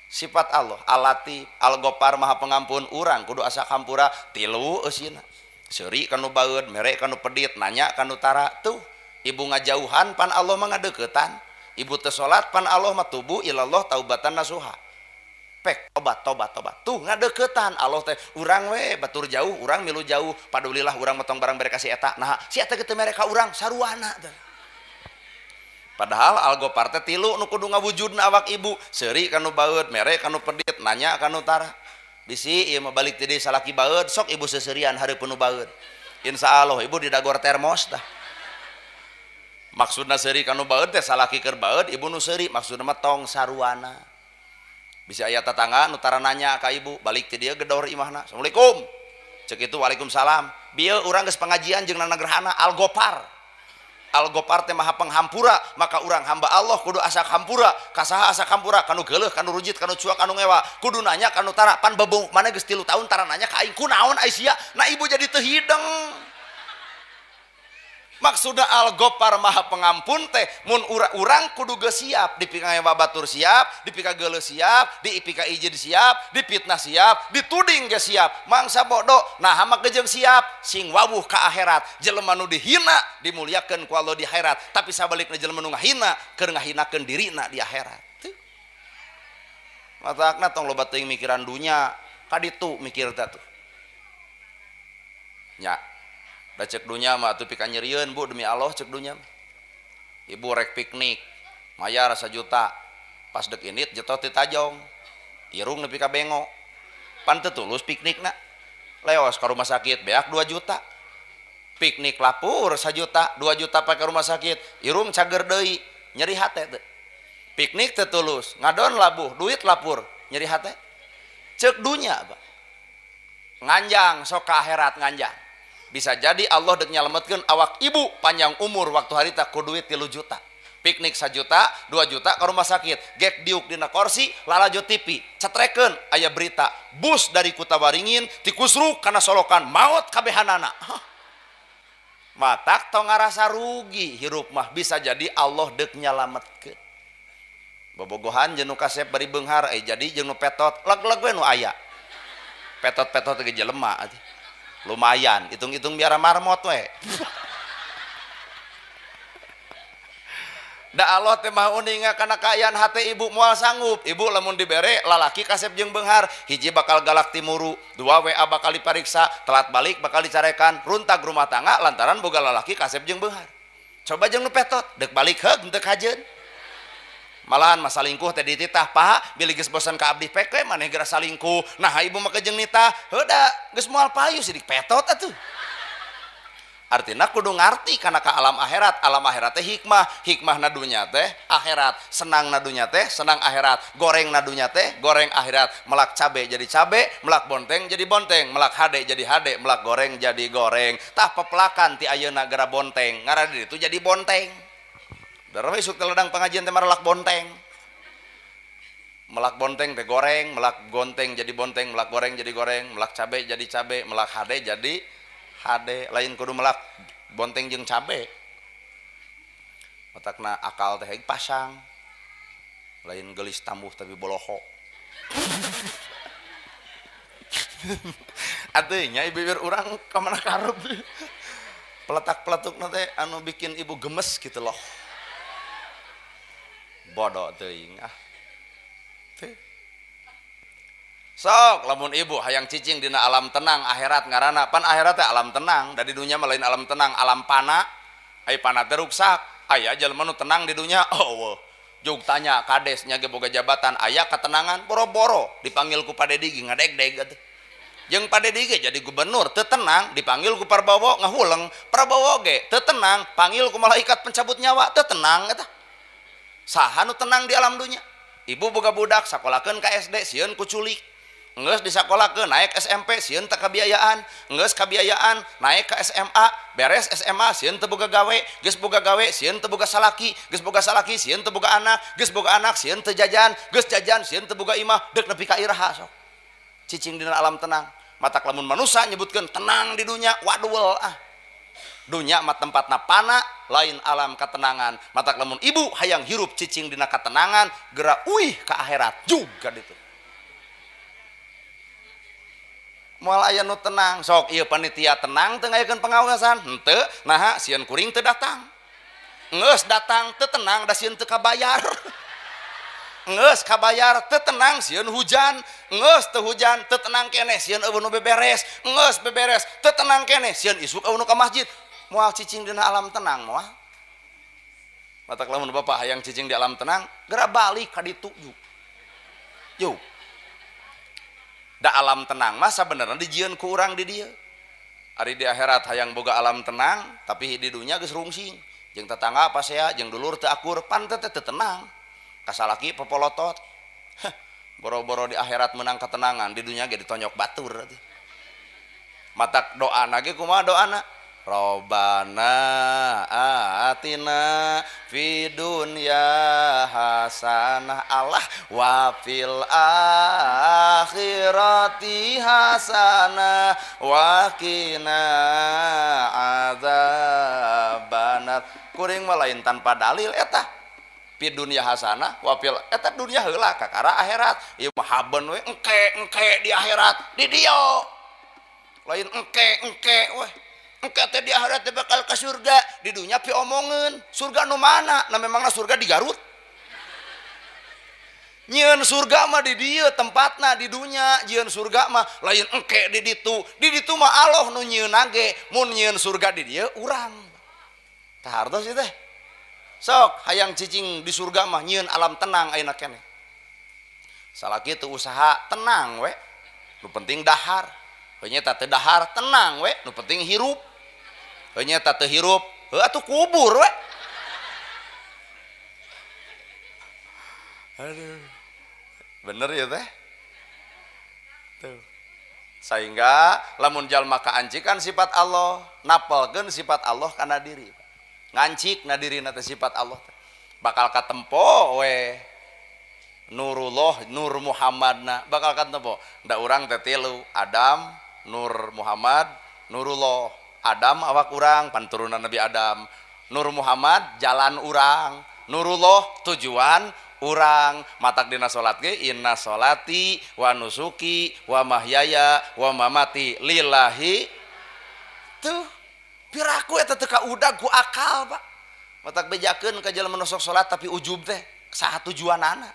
Sifat Allah al-Latif, al-Ghafar maha pengampun, urang kudu asa kampura tilu eusina. Seuri kanu baeud, mere kanu pedit, nanya kanu tara. Tuh ibu ngajauhan pan Allah mah ngadeuketan. Ibu teu salat pan Allah mah tubu ilallah taubatan nasuha. Pek tobat. Tuh ngadeuketan Allah teh urang we batur jauh, urang milu jauh, padulilah urang motong barang bere ka si eta. Nah, si eta kitu mere ka urang saruana teh. Padahal al-Ghafar teh tilu nu kudu ngawujudna awak ibu. Seuri kanu baeud, mere kanu pedit, nanya kanu tara. Bisi ieu mah balik teh deui salaki baeud, sok ibu seuseurean hareupeun nu baeud. Insyaallah ibu didagor termos tah. Maksudna seuri kanu baeud teh salaki keur baeud, ibu nu seuri maksudna mah tong saruana. Bisa aya tetangga nu tara nanya ka ibu, balik teh dieu gedor imahna. Assalamualaikum. Cek itu waalaikumsalam. Bieu urang geus pangajian jeung nana gerhana al-Ghafar. Al-Ghafar teh maha penghampura, maka urang hamba Allah kudu asa hampura. Kasaha asa hampura? Kanu geuleuh, kanu rujit, kanu cuak, kanu ngewa. Kudu nanya kanu tara, pan bebung mana geus 3 tahun tara nanya ka aing kunaon ai sia? Nah ibu jadi teu hideng. Maksudna Al-Ghafar maha pengampun teh mun urang kudu geus siap, dipika batur siap, dipika geuleuh siap, dipika ijin siap, dipitnah siap, dituding ge siap. Mangsa bodoh nah mah gejeng siap sing wawuh ka akhirat. Jelema nu dihina dimuliakeun ku Allah di akhirat, tapi sabalikna jelema nu ngahina keur ngahinakeun dirina di akhirat. Matakna tong loba teuing mikiran dunya, kaditu mikir teh tuh. Nya da cek dunya mah atuh pika nyerieun Bu demi Allah cek dunya. Ibu rek piknik mayar 1 juta pas dek init jetot ti tajong irung nepi ka bengo pan teu tulus piknikna leos ka rumah sakit beak 2 juta piknik lapur 1 juta 2 juta pakai ke rumah sakit irung cager deui nyeri hate teu piknik teu tulus ngadon labuh duit lapur nyeri hate cek dunya Pak nganjang sok ka akhirat nganjang. Bisa jadi Allah dek nyalametkeun awak ibu panjang umur waktu harita ku duit 3 juta. Piknik 1 juta, 2 juta ke rumah sakit. Gek diuk dina kursi, lalajo TV. Cetrekeun aya berita, bus dari Kutawaringin ti kusruk kana solokan maut kabehanana. Matak tong ngarasa rugi hirup mah bisa jadi Allah dek nyalametkeun. Bobogohan jeung nu kasep bari beunghar jadi jeung nu petot leg-leg we nu aya. Petot-petot ge jelema atuh. Lumayan, hitung-hitung biara marmot we. Da Allah teh mah uninga kana kaayaan hate ibu moal sanggup. Ibu lamun dibere lalaki kasep jeung beunghar, hiji bakal galak timuru, 2 WA bakal dipariksa, telat balik bakal dicarekan, runtag rumah tangga lantaran boga lalaki kasep jeung beunghar. Coba jeung nu petot, dek balik heug teu kajeun. Malahan masa lingkuh teh dititah paha bilih geus bosan ka abdi pek we maneh geura salingkuh. Nah ibu mah kejeng nitah heuda geus moal payu sidik petot atuh. Artina kudu ngarti kana ka alam akhirat teh hikmah na dunya teh akhirat, senang na dunya teh senang akhirat, goreng na dunya teh goreng akhirat, melak cabe jadi cabe, melak bonteng jadi bonteng, melak hade jadi hade, melak goreng jadi goreng. Tah pepelakan ti ayeuna gara bonteng, ngaran itu jadi bonteng. Darah isuk teledang pengajian teh maralak bonteng. Melak bonteng teh goreng, melak gonteng jadi bonteng, melak goreng jadi goreng, melak cabe jadi cabe, melak hade jadi hade. Lain kudu melak bonteng jeung cabe. Matakna akal teh pasang. Lain gelis tambuh tapi boloho. Atuh nya bibir urang ka mana karep. Peletak-peletukna teh anu bikin ibu gemes gitu loh. Bodoh teuing teh sok lamun ibu hayang cicing dina alam tenang akhirat ngaranna pan akhirat teh alam tenang da di dunya mah lain alam tenang alam pana ai pana teh ruksak aya jelema nu tenang di dunya oh jug tanya kades nya ge boga jabatan aya ketenangan boro-boro dipanggil ku padedi ngadeg-deg atuh jeung padedi ge jadi gubernur teu tenang dipanggil ku Prabowo ngahuleng Prabowo ge teu tenang panggil ku malaikat pencabut nyawa teu tenang eta saha nu tenang di alam dunya. Ibu boga budak sakolakeun ka SD sieun ku culik, geus disakolakeun naik SMP sieun teu kabiayaan, geus kabiayaan naik ke SMA, beres SMA sieun teu boga gawe, geus boga gawe sieun teu boga salaki, geus boga salaki sieun teu boga anak, geus boga anak sieun teu jajan, geus jajan sieun teu boga imah, deuk nepi ka iraha sok. Cicing dina alam tenang. Matak lamun manusia nyebutkeun tenang di dunya, waduh dunya mah tempatna pana lain alam ketenangan. Matak lamun ibu hayang hirup cicing dina ketenangan geura uih ka akhirat juga ditu. Moal aya nu tenang sok ieu panitia tenang teu ngayakeun pengawasan henteu naha sieun kuring teu datang. Geus datang teu tenang da sieun teu kabayar. Geus kabayar teu tenang sieun hujan, geus teu hujan teu tenang keneh sieun eueuh nu beberes, geus beberes teu tenang keneh sieun isuk eueuh nu ka masjid. Moal cicing dina alam tenang moal. Matak lamun bapak hayang cicing di alam tenang, geura balik ka ditu yuk. Da alam tenang mah sabenerna dijieun ku urang di dieu. Ari di akhirat hayang boga alam tenang, tapi di dunya geus rungsing. Jeung tetangga pasea, jeung dulur teu akur, pan teh teu tenang. Kasalaki popolotot. Boro-boro di akhirat menang ketenangan, di dunya ge ditonyok batur. Matak doana ge kumaha doana? Robbana atina fid dunya hasanah Allah wa fil akhirati hasanah wa qina adzabannar. Kuring mah lain tanpa dalil eta. Fid dunya hasanah wa fil eta dunya heula kakara akhirat. Ieu mah haben we engke di akhirat di dieu. Lain engke we. Engke teh di akhirat teh bakal ke surga, di dunia pi omongeun. Surga nu mana? Nah memangna surga di Garut. Nyieun surga mah di dieu tempatna di dunia, nyieun surga mah lain engke di ditu. Di ditu mah Allah nu nyieun ge, mun nyieun surga di dieu urang. Tah hartos ieu teh. Sok hayang cicing di surga mah nyieun alam tenang ayeuna keneh. Salah kitu usaha tenang we. Nu penting dahar. Heunya teh dahar tenang we, nu penting hirup. Heunya teh hirup, heuh atuh kubur we. Aduh. Bener ya teh? Tuh. Sehingga lamun jalma kaancikan sifat Allah, napalkeun sifat Allah kana diri. Ngancik na dirina teh sifat Allah teh. Bakal katempo we. Nurullah, Nur Muhammadna bakal katempo. Da urang teh tilu, Adam, Nur Muhammad, Nurullah. Adam awak urang panturunan Nabi Adam. Nur Muhammad jalan urang. Nurullah tujuan urang. Matak dina salat ge inna sholati wa nusuki wa mahyaya wa mamati lillahi. Tuh piraku eta teu kaudag ku akal Pak. Matak bejakeun ka jelema nu sok salat tapi ujub teh saha tujuanana.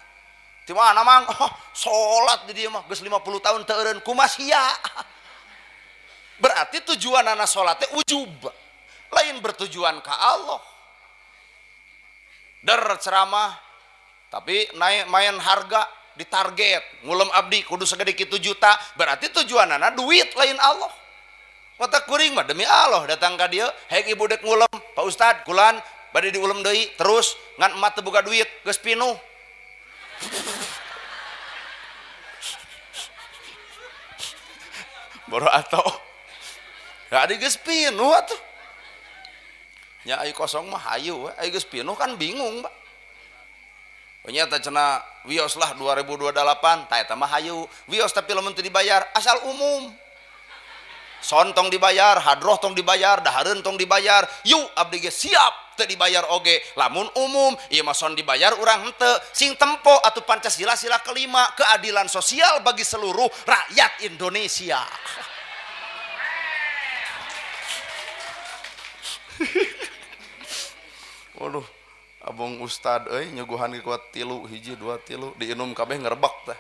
Ti mana mang salat di dieu mah geus 50 tahun teu eureun kumaha sia. Berarti tujuan anak sholatnya ujub, lain bertujuan ke Allah. Ceramah, tapi naik main harga ditarget, ngulem abdi kudu segede kitu juta, berarti tujuan anak duit lain Allah. Mata kuring mah demi Allah datang ke dia, hek ibu dek ngulem, Pak Ustad, kulan bade diulem deui, terus ngan emat teu boga duit, geus pinuh. Baru atau ya adi geus pinuh atuh. Nya ai kosong mah hayu, ai geus pinuh kan bingung, Pak. Nya teh cenah wios lah 2028, tah eta mah hayu. Wios tapi lamun teu dibayar asal umum. Son tong dibayar, hadroh tong dibayar, dahareun tong dibayar. Yuk abdi ge siap teu dibayar oge. Lamun umum, ieu mah son dibayar urang henteu. Sing tempo atuh Pancasila sila kelima, keadilan sosial bagi seluruh rakyat Indonesia. Waduh, abong ustad nyuguhan kuat tilu hiji dua tilu diinum kabeh ngerebek teh.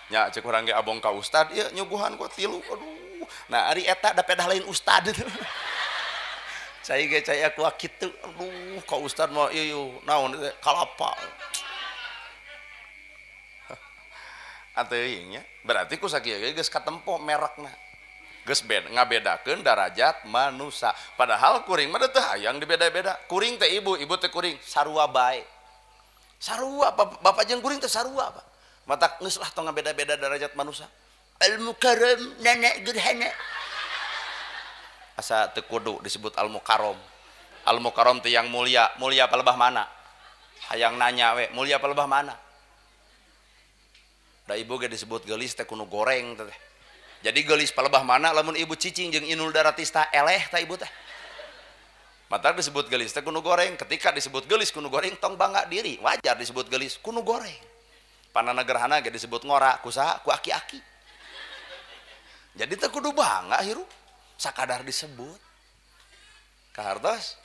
Nya cek urang ge abong ka ustad ieu nyuguhan kuat tilu. Aduh. Nah ari eta da pedah lain ustad. Cai ge cai aku kitu. Aduh, ka ustad mah ieu naon teh kalapa. Ateuing nya. Berarti ku sakieu ge geus katempo merekna. Geus ngabedakeun derajat manusia. Padahal kuring mah teu hayang dibeda-beda. Kuring teh ibu teh kuring sarua bae. Sarua bapak jeung kuring teh sarua, Pak. Matak geus lah tong ngabeda-beda derajat manusia. Al-Mukarram nenek gerhana. Asa teu kudu disebut al-Mukarram. Al-Mukarram teh yang mulia. Mulia palebah mana? Hayang nanya we, mulia palebah mana? Da ibu ge disebut geulis teh kudu goreng teh. Jadi gelis palebah mana lamun ibu cicing jeung Inul Daratista eleh ta ibu teh. Mata disebut gelis teh kudu goreng. Ketika disebut gelis kudu goreng tong bangga diri. Wajar disebut gelis kudu goreng. Panana gerhana ge disebut ngora ku saha? Ku aki-aki. Jadi teh kudu bangga hirup. Sakadar disebut. Kahartos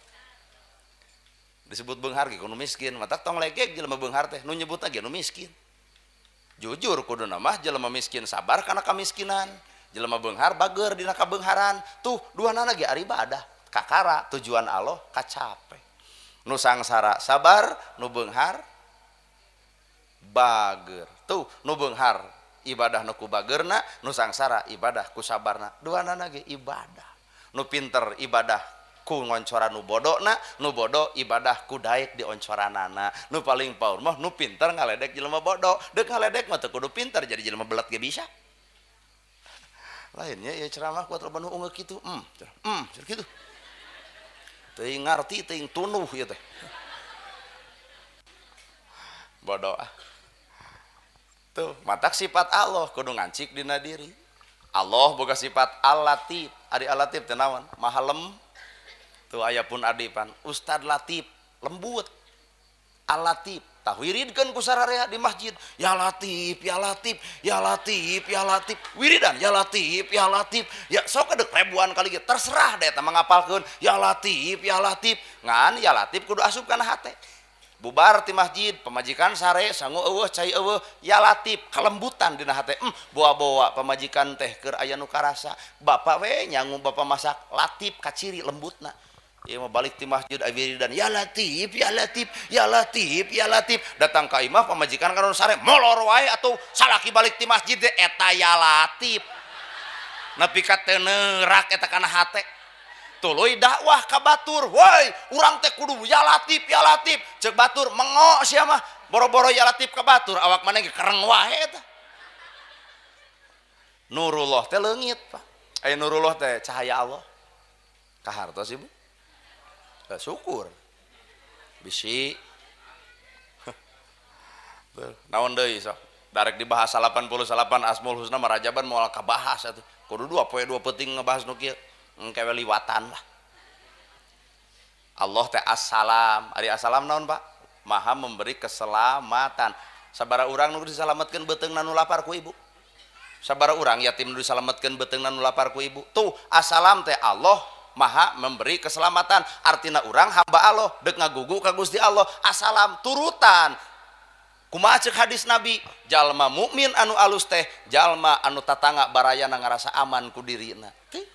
disebut beunghar ge kudu miskin. Mata tong legeg jelema beunghar teh nu nyebutna ge nu miskin. Jujur kudu mah jelema miskin sabar karena kemiskinan, jelema beunghar bager dina kabeungharan. Tuh duanana ge ari ibadah kakara tujuan Allah kacape. Nu sangsara sabar, nu beunghar bager. Tuh nu beunghar ibadah nu ku bageurna, nu sangsara ibadah ku sabarna. Duanana ge ibadah. Nu pinter ibadah ku ngoncoran nu bodona, nu bodoh ibadah ku daek di oncoranana. Nu paling paur mah nu pinter ngaledek jelema bodoh. Deuk ngaledek mah teu kudu pinter jadi jelema belet ge bisa. lainnya ya ceramah kuat loba nu ungeuk kitu kitu teuing ngarti teuing tunuh ieu teh bodoh tuh matak sifat Allah kudu ngancik dina diri. Allah boga sifat al-latif. Ari al-latif teh naon? Maha tuh aya pun adipan Ustad Latif lembut. Al-latif tah wiridkeun ku sararea di masjid, ya latif ya latif ya latif ya latif, wiridan ya latif ya latif ya sok kedek ribuan kali gitu terserah deh eta mangapalkeun ya latif ngan ya latif kudu asup kana hate. Bubar ti masjid pemajikan sare sangu eueuh cai eueuh ya latif kalembutan dina hate. Bawa-bawa pemajikan teh keur aya nu karasa bapak we nyangu bapak masak latif kaciri lembutna. Ieu mah balik ti masjid wiridan ya latif ya latif ya latif ya latif, datang ka imah pemajikan kana sare molor wae atuh salaki balik ti masjid teh eta ya latif nepi ka teu neurak eta kana hate. Tuluy dakwah ka batur, woi urang teh kudu ya latif ceuk batur mengo sia mah boro-boro ya latif ka batur awak maneh ge kereng wae eta. Nurullah teh leungit Pak, aya Nurullah teh cahaya Allah kahartos ibu syukur bisi naon deui sok darek dibahas 88 Asmaul Husna marajaban moal kabahas atuh kudu dua poe dua penting ngebahas nu kieu engke liwatan lah. Allah teh assalam, ari assalam naon Pak? Maha memberi keselamatan. Sabaraha urang nu disalametkeun beuteungna nu lapar ku ibu? Sabaraha urang yatim nu disalametkeun beuteungna nu lapar ku ibu? Tuh assalam teh Allah Maha memberi keselamatan. Artina urang hamba Allah deuk ngagugu ka Gusti Allah. Assalam turutan. Kumaha ceuk hadis Nabi? Jalma mukmin anu alus teh jalma anu tatangga barayana ngarasa aman ku dirina. Tih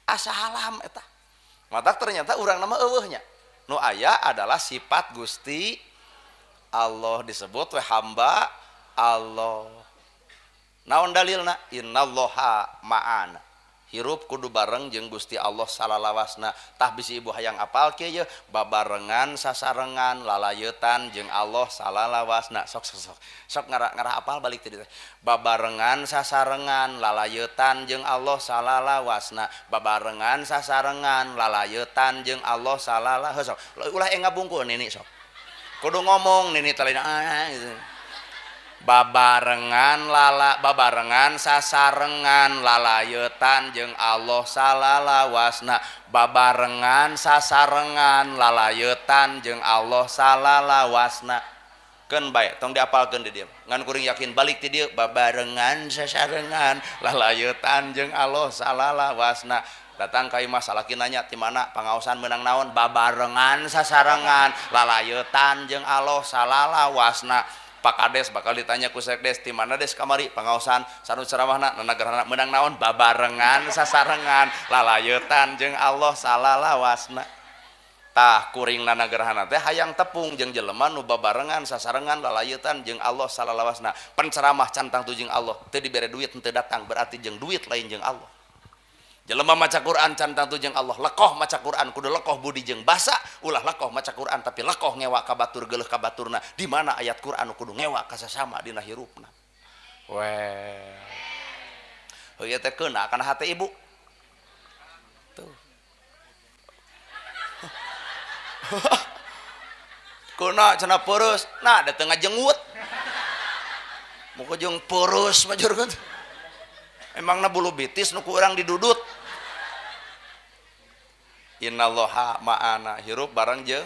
assalam eta. Matak ternyata urang nama eueuhnya. Nu aya adalah sifat Gusti Allah disebut we hamba Allah. Naon dalilna? Innallaha ma'ana. Hirup kudu bareng jeung Gusti Allah salalawasna. Tah bisi ibu hayang apal kieu ye babarengan sasarengan lalayeutan jeung Allah salalawasna. Sok ngarah apal balik teh. Babarengan sasarengan lalayeutan jeung Allah salalawasna. Babarengan sasarengan lalayeutan jeung Allah salalawasna. Ulah ngabungkul nini sok. Kudu ngomong nini talina gitu. Babarengan sasarengan lalayeutan jeung Allah salalawasna. Babarengan sasarengan lalayeutan jeung Allah salalawasna. Keun bae tong diapalkeun di dieu ngan kuring yakin balik ti dieu babarengan sasarengan lalayeutan jeung Allah salalawasna. Datang ka imah salaki nanya ti mana pangaosan meunang naon? Babarengan sasarengan lalayeutan jeung Allah salalawasna. Pak Kades bakal ditanya ku Sekdes di mana des kamari pangaosan sanu ceramahna nanagarana menang naon? Babarengan sasarengan lalayeutan jeung Allah salalawasna. Tah kuring nanagarana teh hayang tepung jeung jelema nu babarengan sasarengan lalayeutan jeung Allah salalawasna. Penceramah cantang tu jeung Allah teu dibere duit henteu datang berarti jeung duit lain jeung Allah. Jelema maca Quran cantang tu jeung Allah, lekoh maca Quran kudu lekoh budi jeung basa, ulah lekoh maca Quran tapi lekoh ngewa ka batur geuleuh ka baturna. Di mana ayat Quran kudu ngewa ka sasama dina hirupna. Weh. Heuh ieu teh keuna kana hate ibu. Tuh. Kuna cenah peureuss, nah da teu ngajenggut. Muka jeung peureuss majurkeun. Emangna bulu bitis nu ku urang didudut. Innallaha ma'ana, hirup bareng jeung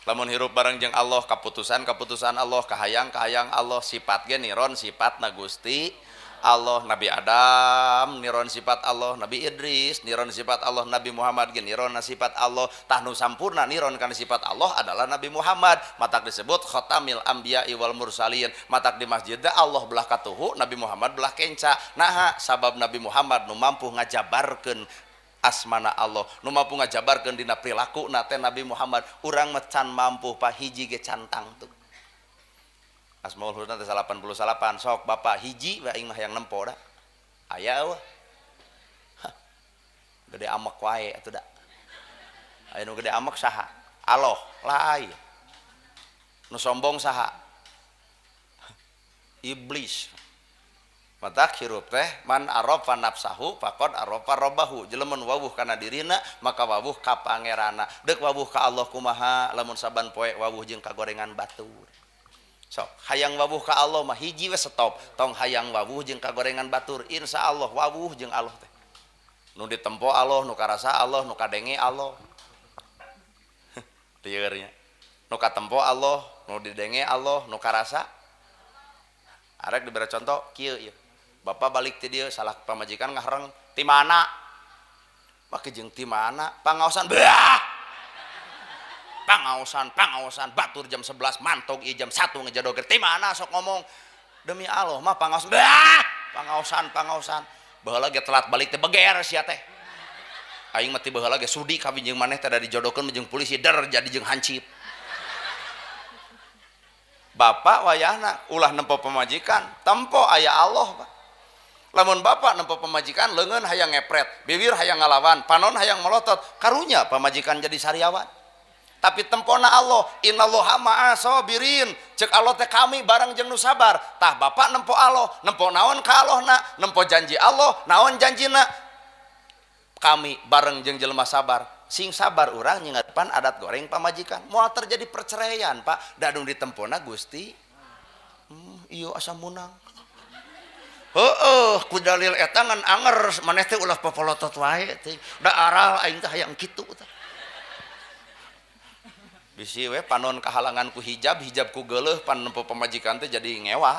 lamun hirup bareng jeung Allah kaputusan Allah, kahayang Allah, sifat ge niron sifatna Gusti Allah. Nabi Adam niron sifat Allah, Nabi Idris niron sifat Allah, Nabi Muhammad ge niron sifat Allah. Tah nu sampurna niron kana sifat Allah adalah Nabi Muhammad. Matak disebut khatamil anbiya'i wal mursalin. Matak di masjid Allah belah katuhu, Nabi Muhammad belah kenca. Naha sabab Nabi Muhammad nu mampu ngajabarkeun asmana Allah, nu mampu ngajabarkeun dina prilakuna teh Nabi Muhammad. Urang mecan mampu pa hiji ge cantang tuh. Asmaul Husna teh 88 sok Bapak hiji we aing mah hayang nempo da. Aya eueuh. Gede amek wae atuh da. Aya nu gede amek saha? Allah lain. Nu sombong saha? Iblis. Matak hirup teh man arafa nafsahu faqad arafa rabbahu. Jelema nu wawuh kana dirina maka wawuh ka pangerana. Deuk wawuh ka Allah kumaha lamun saban poe wawuh jeung kagorengan batur. Sok hayang wawuh ka Allah mah hiji we stop. Tong hayang wawuh jeung kagorengan batur insyaallah wawuh jeung Allah teh. Nu ditempo Allah, nu karasa Allah, nu kadenge Allah. Dieu nya. Nu katempo Allah, nu didenge Allah, nu karasa. Arek dibere contoh kieu ieu. Bapak balik ti dieu salah pamajikan ngahreng ti mana? Make jeung ti mana? Pangaosan beah. Pangaosan batur jam 11 mantog ieu jam 1 ngejodoger. Ti mana sok ngomong? Demi Allah mah pangaosan beah. Pangaosan. Baheula ge telat balik teh beger sia teh. Aing mah ti baheula ge sudi kawin jeung maneh teh da dijodokeun jeung polisi der jadi jeung hancip. Bapak wayahna ulah nempo pemajikan, tempo aya Allah, Pak. Lamun bapak nempo pemajikan leungeun hayang ngepret, bibir hayang ngalawan, panon hayang melotot, karunya pemajikan jadi sariawan. Tapi tempona Allah, innallaha ma'as sabirin. Cek Allah teh kami bareng jeung nu sabar. Tah bapak nempo Allah, nempo naon ka Allahna, nempo janji Allah, naon janjina? Kami bareng jeung jelema sabar. Sing sabar urang nyingatpan adat goreng pamajikan. Moal terjadi perceraian, Pak. Dadung ditempona Gusti. Iyo asa munang. Heueuh, ku dalil eta ngan anger maneh teh ulah popolotot wae teh. Da aral aing teh hayang kitu teh. Bisi we panon kahalangan ku hijab ku geuleuh pan nempo pamajikan teh jadi ngewa.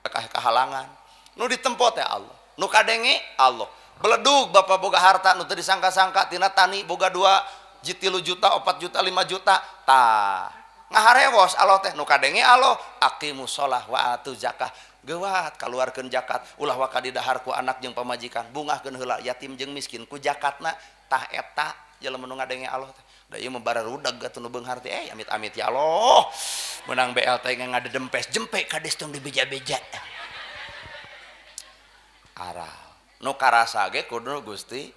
Kahalangan. Nu ditempo teh Allah. Nu kadenge Allah. Beledug bapak boga harta nu teu disangka-sangka tina tani boga 2 juta 4 juta 5 juta tah ngaharewos Allah teh nu kadenge Allah aqimus shalah wa atu zakah geuwat kaluarkeun zakat ulah wa kadidahar ku anak jeung pamajikan bungahkeun heula yatim jeung miskin ku zakatna tah eta jelema nu ngadenge Allah teh da ieu mah bararudag atuh nu beunghar teh amit-amit ya Allah menang BLT ngadedempes jempe kades tong dibeja-beja arah nu karasa ge kudu Gusti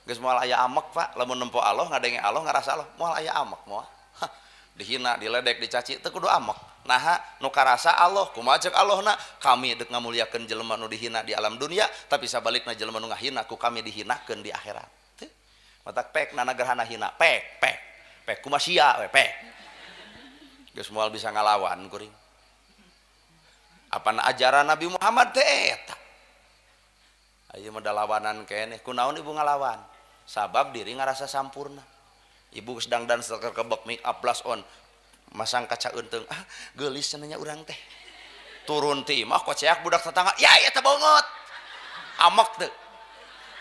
geus moal aya amek Pak lamun nempo Allah ngadenge Allah ngarasa Allah moal aya amek moal dihina diledek dicaci teu kudu amek naha nu karasa Allah kumaha ceuk Allahna kami deuk ngamulyakeun jelema nu dihina di alam dunia tapi sabalikna jelema nu ngahina ku kami dihinakeun di akhirat teu matak pek nana gerhana hina pek kumaha sia we pek geus moal bisa ngalawan kuring apana ajaran Nabi Muhammad teh eta. Ayo mah lawanan keneh kunaon ibu ngalawan sabab diri ngarasa sampurna ibu sedang dan kebek make up plus on masang kaca euteung geulis cenanya urang teh turun ti imah koceak budak tetangga ya eta beungeut amek teu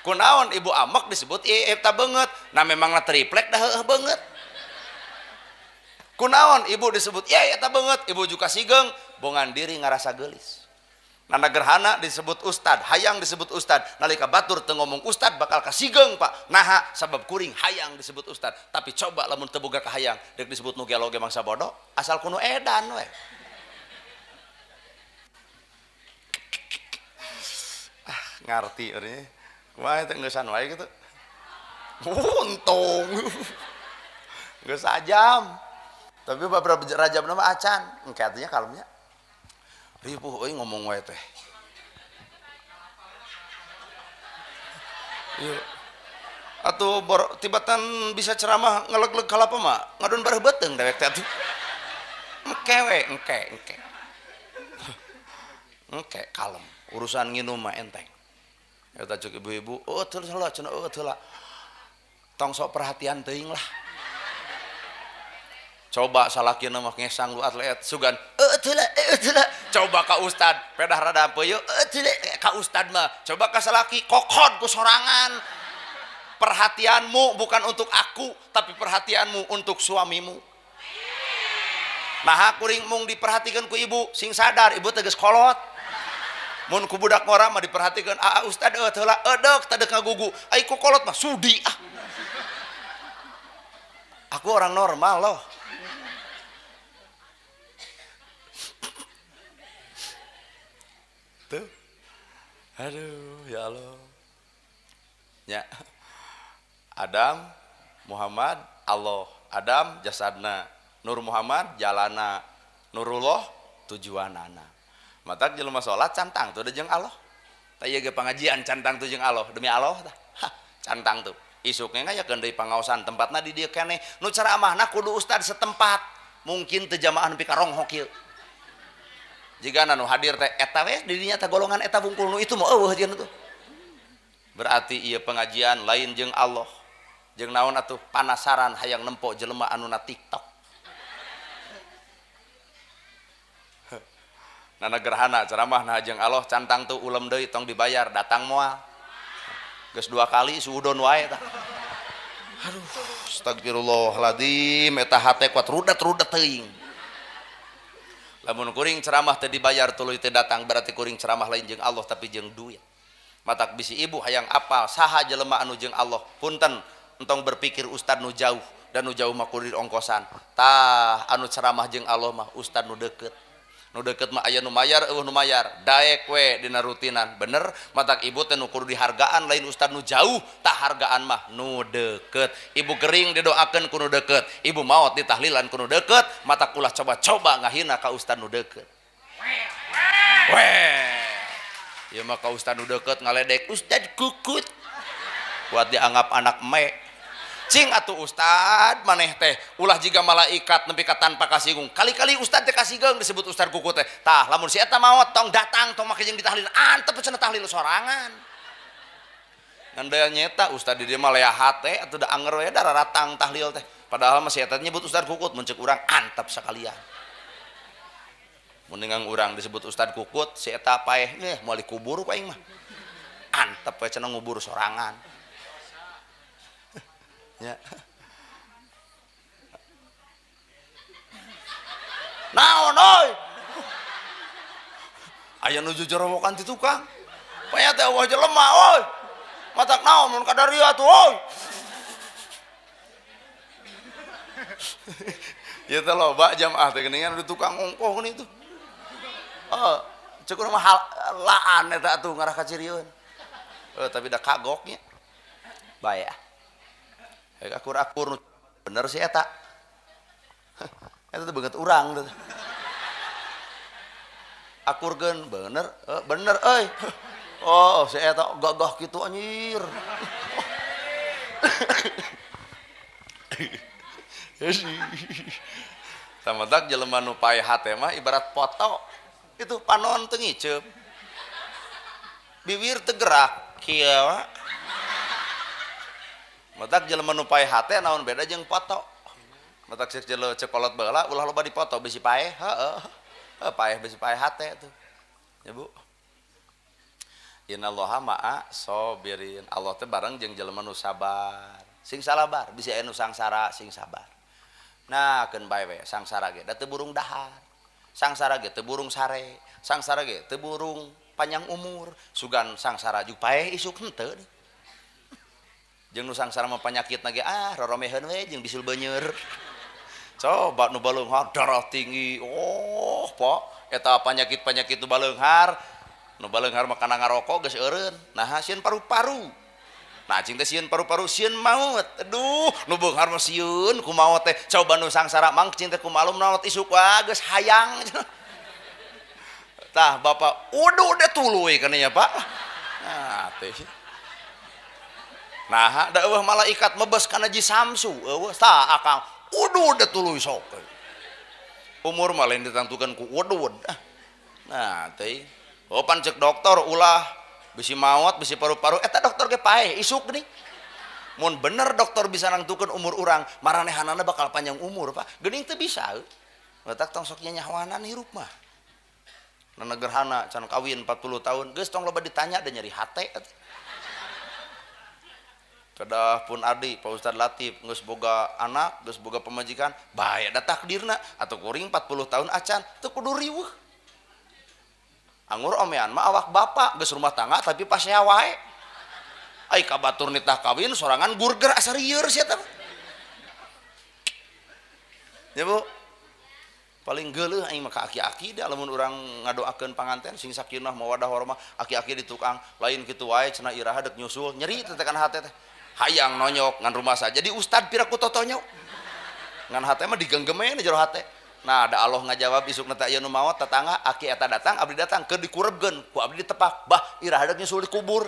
kunaon ibu amek disebut eta beungeut nah memangna triplek dah heueuh beungeut kunaon ibu disebut ya eta beungeut ibu juga sigeng bongan diri ngarasa geulis. Nana gerhana disebut ustad, hayang disebut ustad. Nalika batur teu ngomong ustad bakal kasigeng Pak. Naha sabab kuring hayang disebut ustad. Tapi coba lamun teu boga kahayang, deuk disebut nu gelo ge mangsa bodoh, asal kuno edan we. Ngarti euy. Kumaha teh ngeusan wae kitu. Untung. Geus sajam. Tapi beberapa rajab nama acan, engke artinya kalemnya. Ripuh euy ngomong wae teh. Ieu. Atuh tibatan bisa ceramah ngeleg-leg kalapa mah ngadon bareuh beuteung dewek teh atuh. Engke. Engke kalem. Urusan nginum mah enteng. Eta ceuk ibu-ibu, teu heula cenah heula. Tong sok perhatian teuing lah. Coba salakina mah ngesang lu atlet sugan eueuh coba ka ustad pedah rada peuyeut ka ustad mah coba ka salaki kokod ku sorangan perhatianmu bukan untuk aku tapi perhatianmu untuk suamimu nah kuring mung diperhatikan ku ibu sing sadar ibu teh geus kolot mun ku budak ngora mah diperhatikan ustad heula eudeuh teu ngagugu ai ku kolot mah sudi aku orang normal loh. Tuh. Aduh, ya Allah. Ya. Adam, Muhammad, Allah. Adam jasadna, Nur Muhammad jalana, Nurullah tujuanana. Matak jelema salat cantang tuh jeung Allah. Tah ieu ge pangajian cantang tuh jeung Allah, demi Allah tah. Cantang tuh. Isuknya ngayakeun deui pangaosan tempatna di dieu keneh. Nu ceramahna kudu ustad setempat. Mungkin teu jamaah nepi ka ronghok kieu. Jigana nu hadir teh eta we di dinya teh golongan eta bungkul nu itu mah eueuh jeung tuh. Berarti ieu pengajian lain jeung Allah. Jeung naon atuh panasaran hayang nempo jelema anu na TikTok. Nana gerhana ceramah nah jeung Allah cantang tuh ulem deui tong dibayar datang moal. Geus 2 kali suudon wae tah. Aduh, astagfirullahaladzim eta hate kuat rudat-rudat teuing. Lamun kuring ceramah teh dibayar tuluy teh datang berarti kuring ceramah lain jeung Allah tapi jeung duit. Matak bisi ibu hayang apal saha jelema anu jeung Allah. Punten entong berpikir ustad nu jauh dan nu jauh mah kudu ongkosan. Tah anu ceramah jeung Allah mah ustad nu deukeut. Nu deukeut mah aya nu mayar eueuh nu mayar daek we dina rutinan bener matak ibu teh nu kudu dihargaan lain ustad nu jauh tah hargaan mah nu deukeut ibu gering didoakeun ku nu deukeut ibu maot ditahlilan ku nu deukeut matak ulah coba-coba ngahina ka ustad nu deukeut weh ieu mah ka ustad nu deukeut ngaledek ustad kukut buat dianggap anak me cing atuh ustad maneh teh ulah jiga malaikat nepi ka tanpa kasihgung kali-kali ustad teh kasihgeung disebut ustad kuku teh tah lamun si eta maot tong datang tong make jeung ditahlil antep cenah tahlil sorangan ngan daya nyeta ustad di dieu mah lea hate atuh da anger we da raratang tahlil teh padahal mah si eta nyebut ustad kukut mun ceuk urang antep sakalian mun ningali urang disebut ustad kukut si eta paeh moal dikubur ku aing mah antep we cenah ngubur sorangan ya. Naon oi? Aya nuju jerowokan ti tukang. Paya teh eueuh jelema oi. Matak naon mun kadari atuh oi. Ya teh loba jamaah teh geuningan di tukang ongkoh geuning tuh. Ceuk urang mah laan eta atuh ngarah kacirieun. Tapi da kagoknya. Bae ya. Akur-akur bener sih eta eta tuh banget urang tuh akurkeun bener bener euy oh si eta gagah kitu anjir samadak jelema nu paeh hate mah ibarat foto itu panon teu ngiceup bibir teu gerak kieu matak jelema nu paeh hate naon beda jeung foto matak ceuk jelema cekolot baheula ulah loba dipoto bisi paeh heueuh paeh bisi paeh hate tuh ya Bu innallaha ma'a sabirin Allah teh bareng jeung jelema nu sabar sing salabar bisi aya nu sangsara sing sabar nah keun bae we sangsara ge da teu burung dahar sangsara ge teu burung sare sangsara ge teu burung panjang umur sugan sangsara ju paeh isuk henteu deh jeung nu sangsara mah panyakitna ge roromeheun we jeung bisul beunyer coba nu baleunghar darah tinggi po eta panyakit-panyakit nu baleunghar mah kana ngarokok geus eureun nah sieun paru-paru nah cing teh sieun paru-paru sieun maut aduh nu beunghar mah sieun ku maot teh coba nu sangsara mang cing teh ku malum maot isuk wah geus hayang tah bapak uduh deh tuluy kana ya Pak nah teh nah da eueuh malaikat mebes kana Ji Samsu eueuh tah akang udud da tuluy sok umur mah lain ditentukeun ku udud nah teh pan cek dokter ulah bisi maot bisi paru-paru eta dokter ge paeh isuk geuning mun bener dokter bisa nangtukeun umur urang maranehanana bakal panjang umur Pak geuning teu bisa letak tong sok nyawanan hirup mah nana gerhana can kawin 40 tahun geus tong loba ditanya da nyeri hate kedah pun adi Pak Ustad Latif geus boga anak geus boga pemajikan bae da takdirna atuh kuring 40 tahun acan teu kudu riweuh anggur omean mah awak bapak geus rumah tangga tapi pasea wae ai kabatur nitah kawin sorangan burger asa rieur sia teh ya Bu paling geuleuh aing mah ka aki-aki da lamun urang ngadoakeun panganten sing sakinah mawaddah warahmah aki-aki di tukang lain kitu wae cenah iraha deuk nyusul nyeri teh tekan hate teh hayang nonyok ngan rumah saja jadi ustad piraku totonyok ngan hate mah digenggemen jero hate Nah ada Allah ngajawab isuk neta ieu nu maot tetangga aki eta datang abdi datang keur dikurebgeun ku abdi ditepak bah irah hadeup nyusul dikubur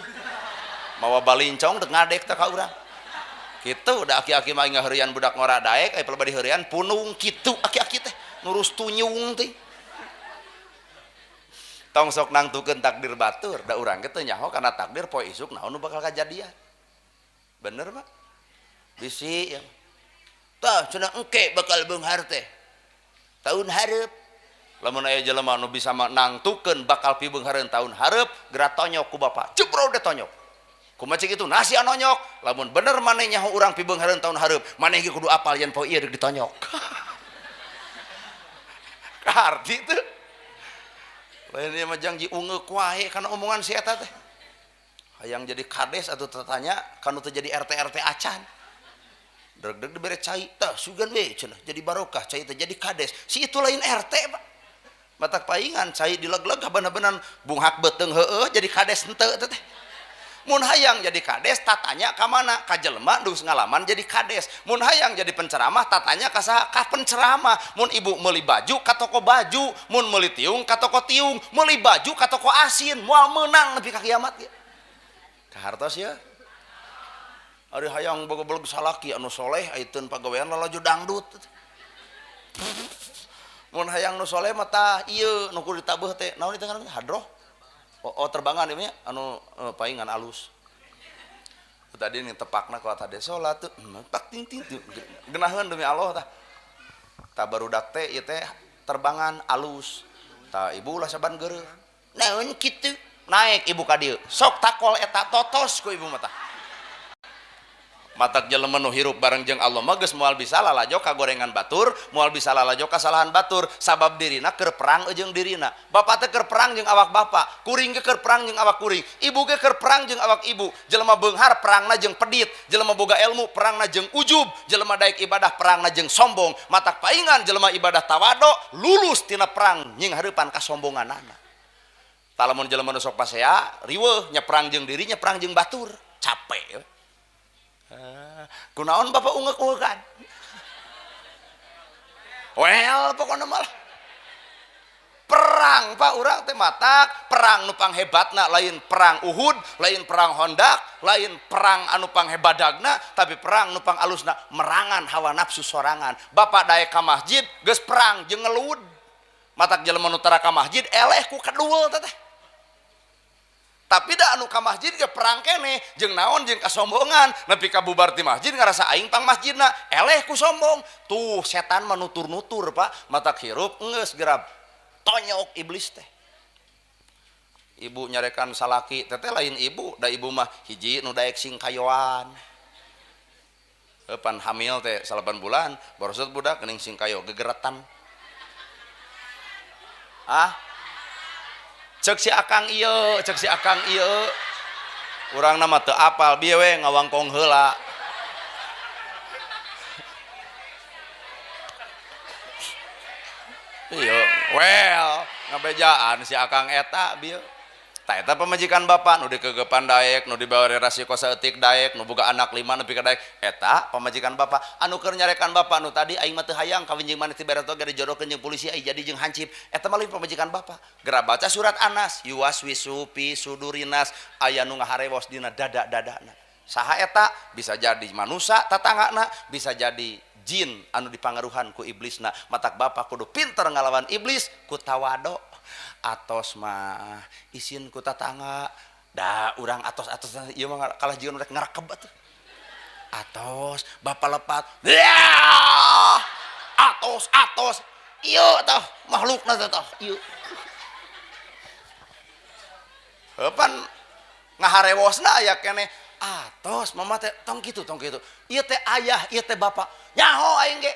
mawa balincong dek ngadek teh ka urang kitu da aki-aki mah ngaheurian budak ngora daek aya pelebadi heurian punung kitu aki-aki teh nurus tunyung teh tong sok nangtukeun takdir batur da urang ge teu nyaho kana takdir poe isuk naon nu bakal kajadian bener Pak bisi ya tah cenah engke bakal beunghar teh tahun hareup lamun aya jelema nu bisa nangtukeun bakal pibeunghareun tahun hareup geura tonyok ku bapa jebrol de tonyok kumaha cik itu nasi anonyok lamun bener maneh nyaho urang pibeunghareun tahun hareup maneh ge kudu apal yen poe ieu deuk ditonyok kaharti teu lain ieu mah janji ungeuk wae kana omongan si eta teh hayang jadi kades atuh tetanya kanu teu jadi RT acan deg-deg dibere cai tah sugan we cenah jadi barokah cai teh jadi kades si itu lain RT Pak matak paingan cai dileg-leg bener-bener bunghak beteung heueuh jadi kades henteu teh mun hayang jadi kades tatanya ka mana ka jelema dus ngalaman jadi kades mun hayang jadi penceramah tatanya ka saha ka penceramah mun ibu meuli baju ka toko baju mun meuli tiung ka toko tiung meuli baju ka toko asin moal meunang nepi ka kiamat ge ka hartos ya ari hayang boga-boga salaki anu soleh ayeuna pagawean lalaju dangdut mun hayang nu soleh mah tah ieu nu kudu ditabeuh teh naon itu ngaranna hadroh oh terbangan ieu nya anu paingan alus tadi nih tepakna ku tadi salat tuh tak ting ting geunaheun demi Allah tah tah barudak teh ieu teh terbangan alus tah ibu ulah saban geureuh naon kitu naik ibu ka dieu sok takol eta totos ku ibu mah tah matak jelema nu hirup bareng jeung Allah mah geus moal bisa lalajo ka gorengan batur moal bisa lalajo ka salahan batur sabab dirina keur perang jeung dirina bapa teh keur perang jeung awak bapa kuring ge keur perang jeung awak kuring ibu ge keur perang jeung awak ibu jelema beunghar perangna jeung pedit jelema boga ilmu perangna jeung ujub jelema daek ibadah perangna jeung sombong matak paingan jelema ibadah tawado lulus tina perang nying hareupan kasombonganana talamun jelema nu sok pasea riweuh nyeprang jeung diri nyeprang jeung batur capek kunaon bapak ungek-ungekan well pokoknya malah perang Pak urang teh matak perang nu panghebatna lain perang Uhud lain perang Hondak lain perang anu panghebadagna tapi perang nu pangalusna merangan hawa nafsu sorangan bapak daek ka masjid geus perang jeung ngelud matak jelema nu tara ka masjid eleh ku kaduel teh tapi da anu ka masjid ge perang keneh jeung naon jeung kasombongan nepi ka bubar ti masjid ngarasa aing pang masjidna eleh ku sombong tuh setan menutur-nutur Pak matak hirup geus gerab tonyok iblis teh ibu nyarekan salaki teteh lain ibu da ibu mah hiji nu daek sing kayoan pan hamil teh 8 bulan borosot budak geuning sing kayo gegeretan cek si akang ieu urang nama teu apal bieu we ngawangkong heula ieu well ngabejaan si akang eta bieu tah eta pamajikan bapa nu dikegepan daek nu dibawari rasiko saeutik daek nu boga anak 5 nepi ka daek eta pamajikan bapa anu keur nyarekan bapa nu tadi aing mah teu hayang kawin jeung maneh ti bereto ge dijodohkeun jeung polisi ai jadi jeung hancip eta mah leuwih pamajikan bapa geura baca surat Anas yuwaswisu fi sudurinas aya nu ngaharewos dina dada-dadana saha eta bisa jadi manusia tatanggana bisa jadi jin anu dipangaruhan ku iblisna matak bapa kudu pinter ngalawan iblis ku tawado atos mah isin ku tatangga da urang atos-atos ieu mah kalah jieu rek ngarekeb atuh atos bapa lepat atos ieu tah makhlukna tah ieu pan ngaharewosna aya keneh atos mama teh tong kitu ieu teh ayah ieu teh bapa nyaho aing ge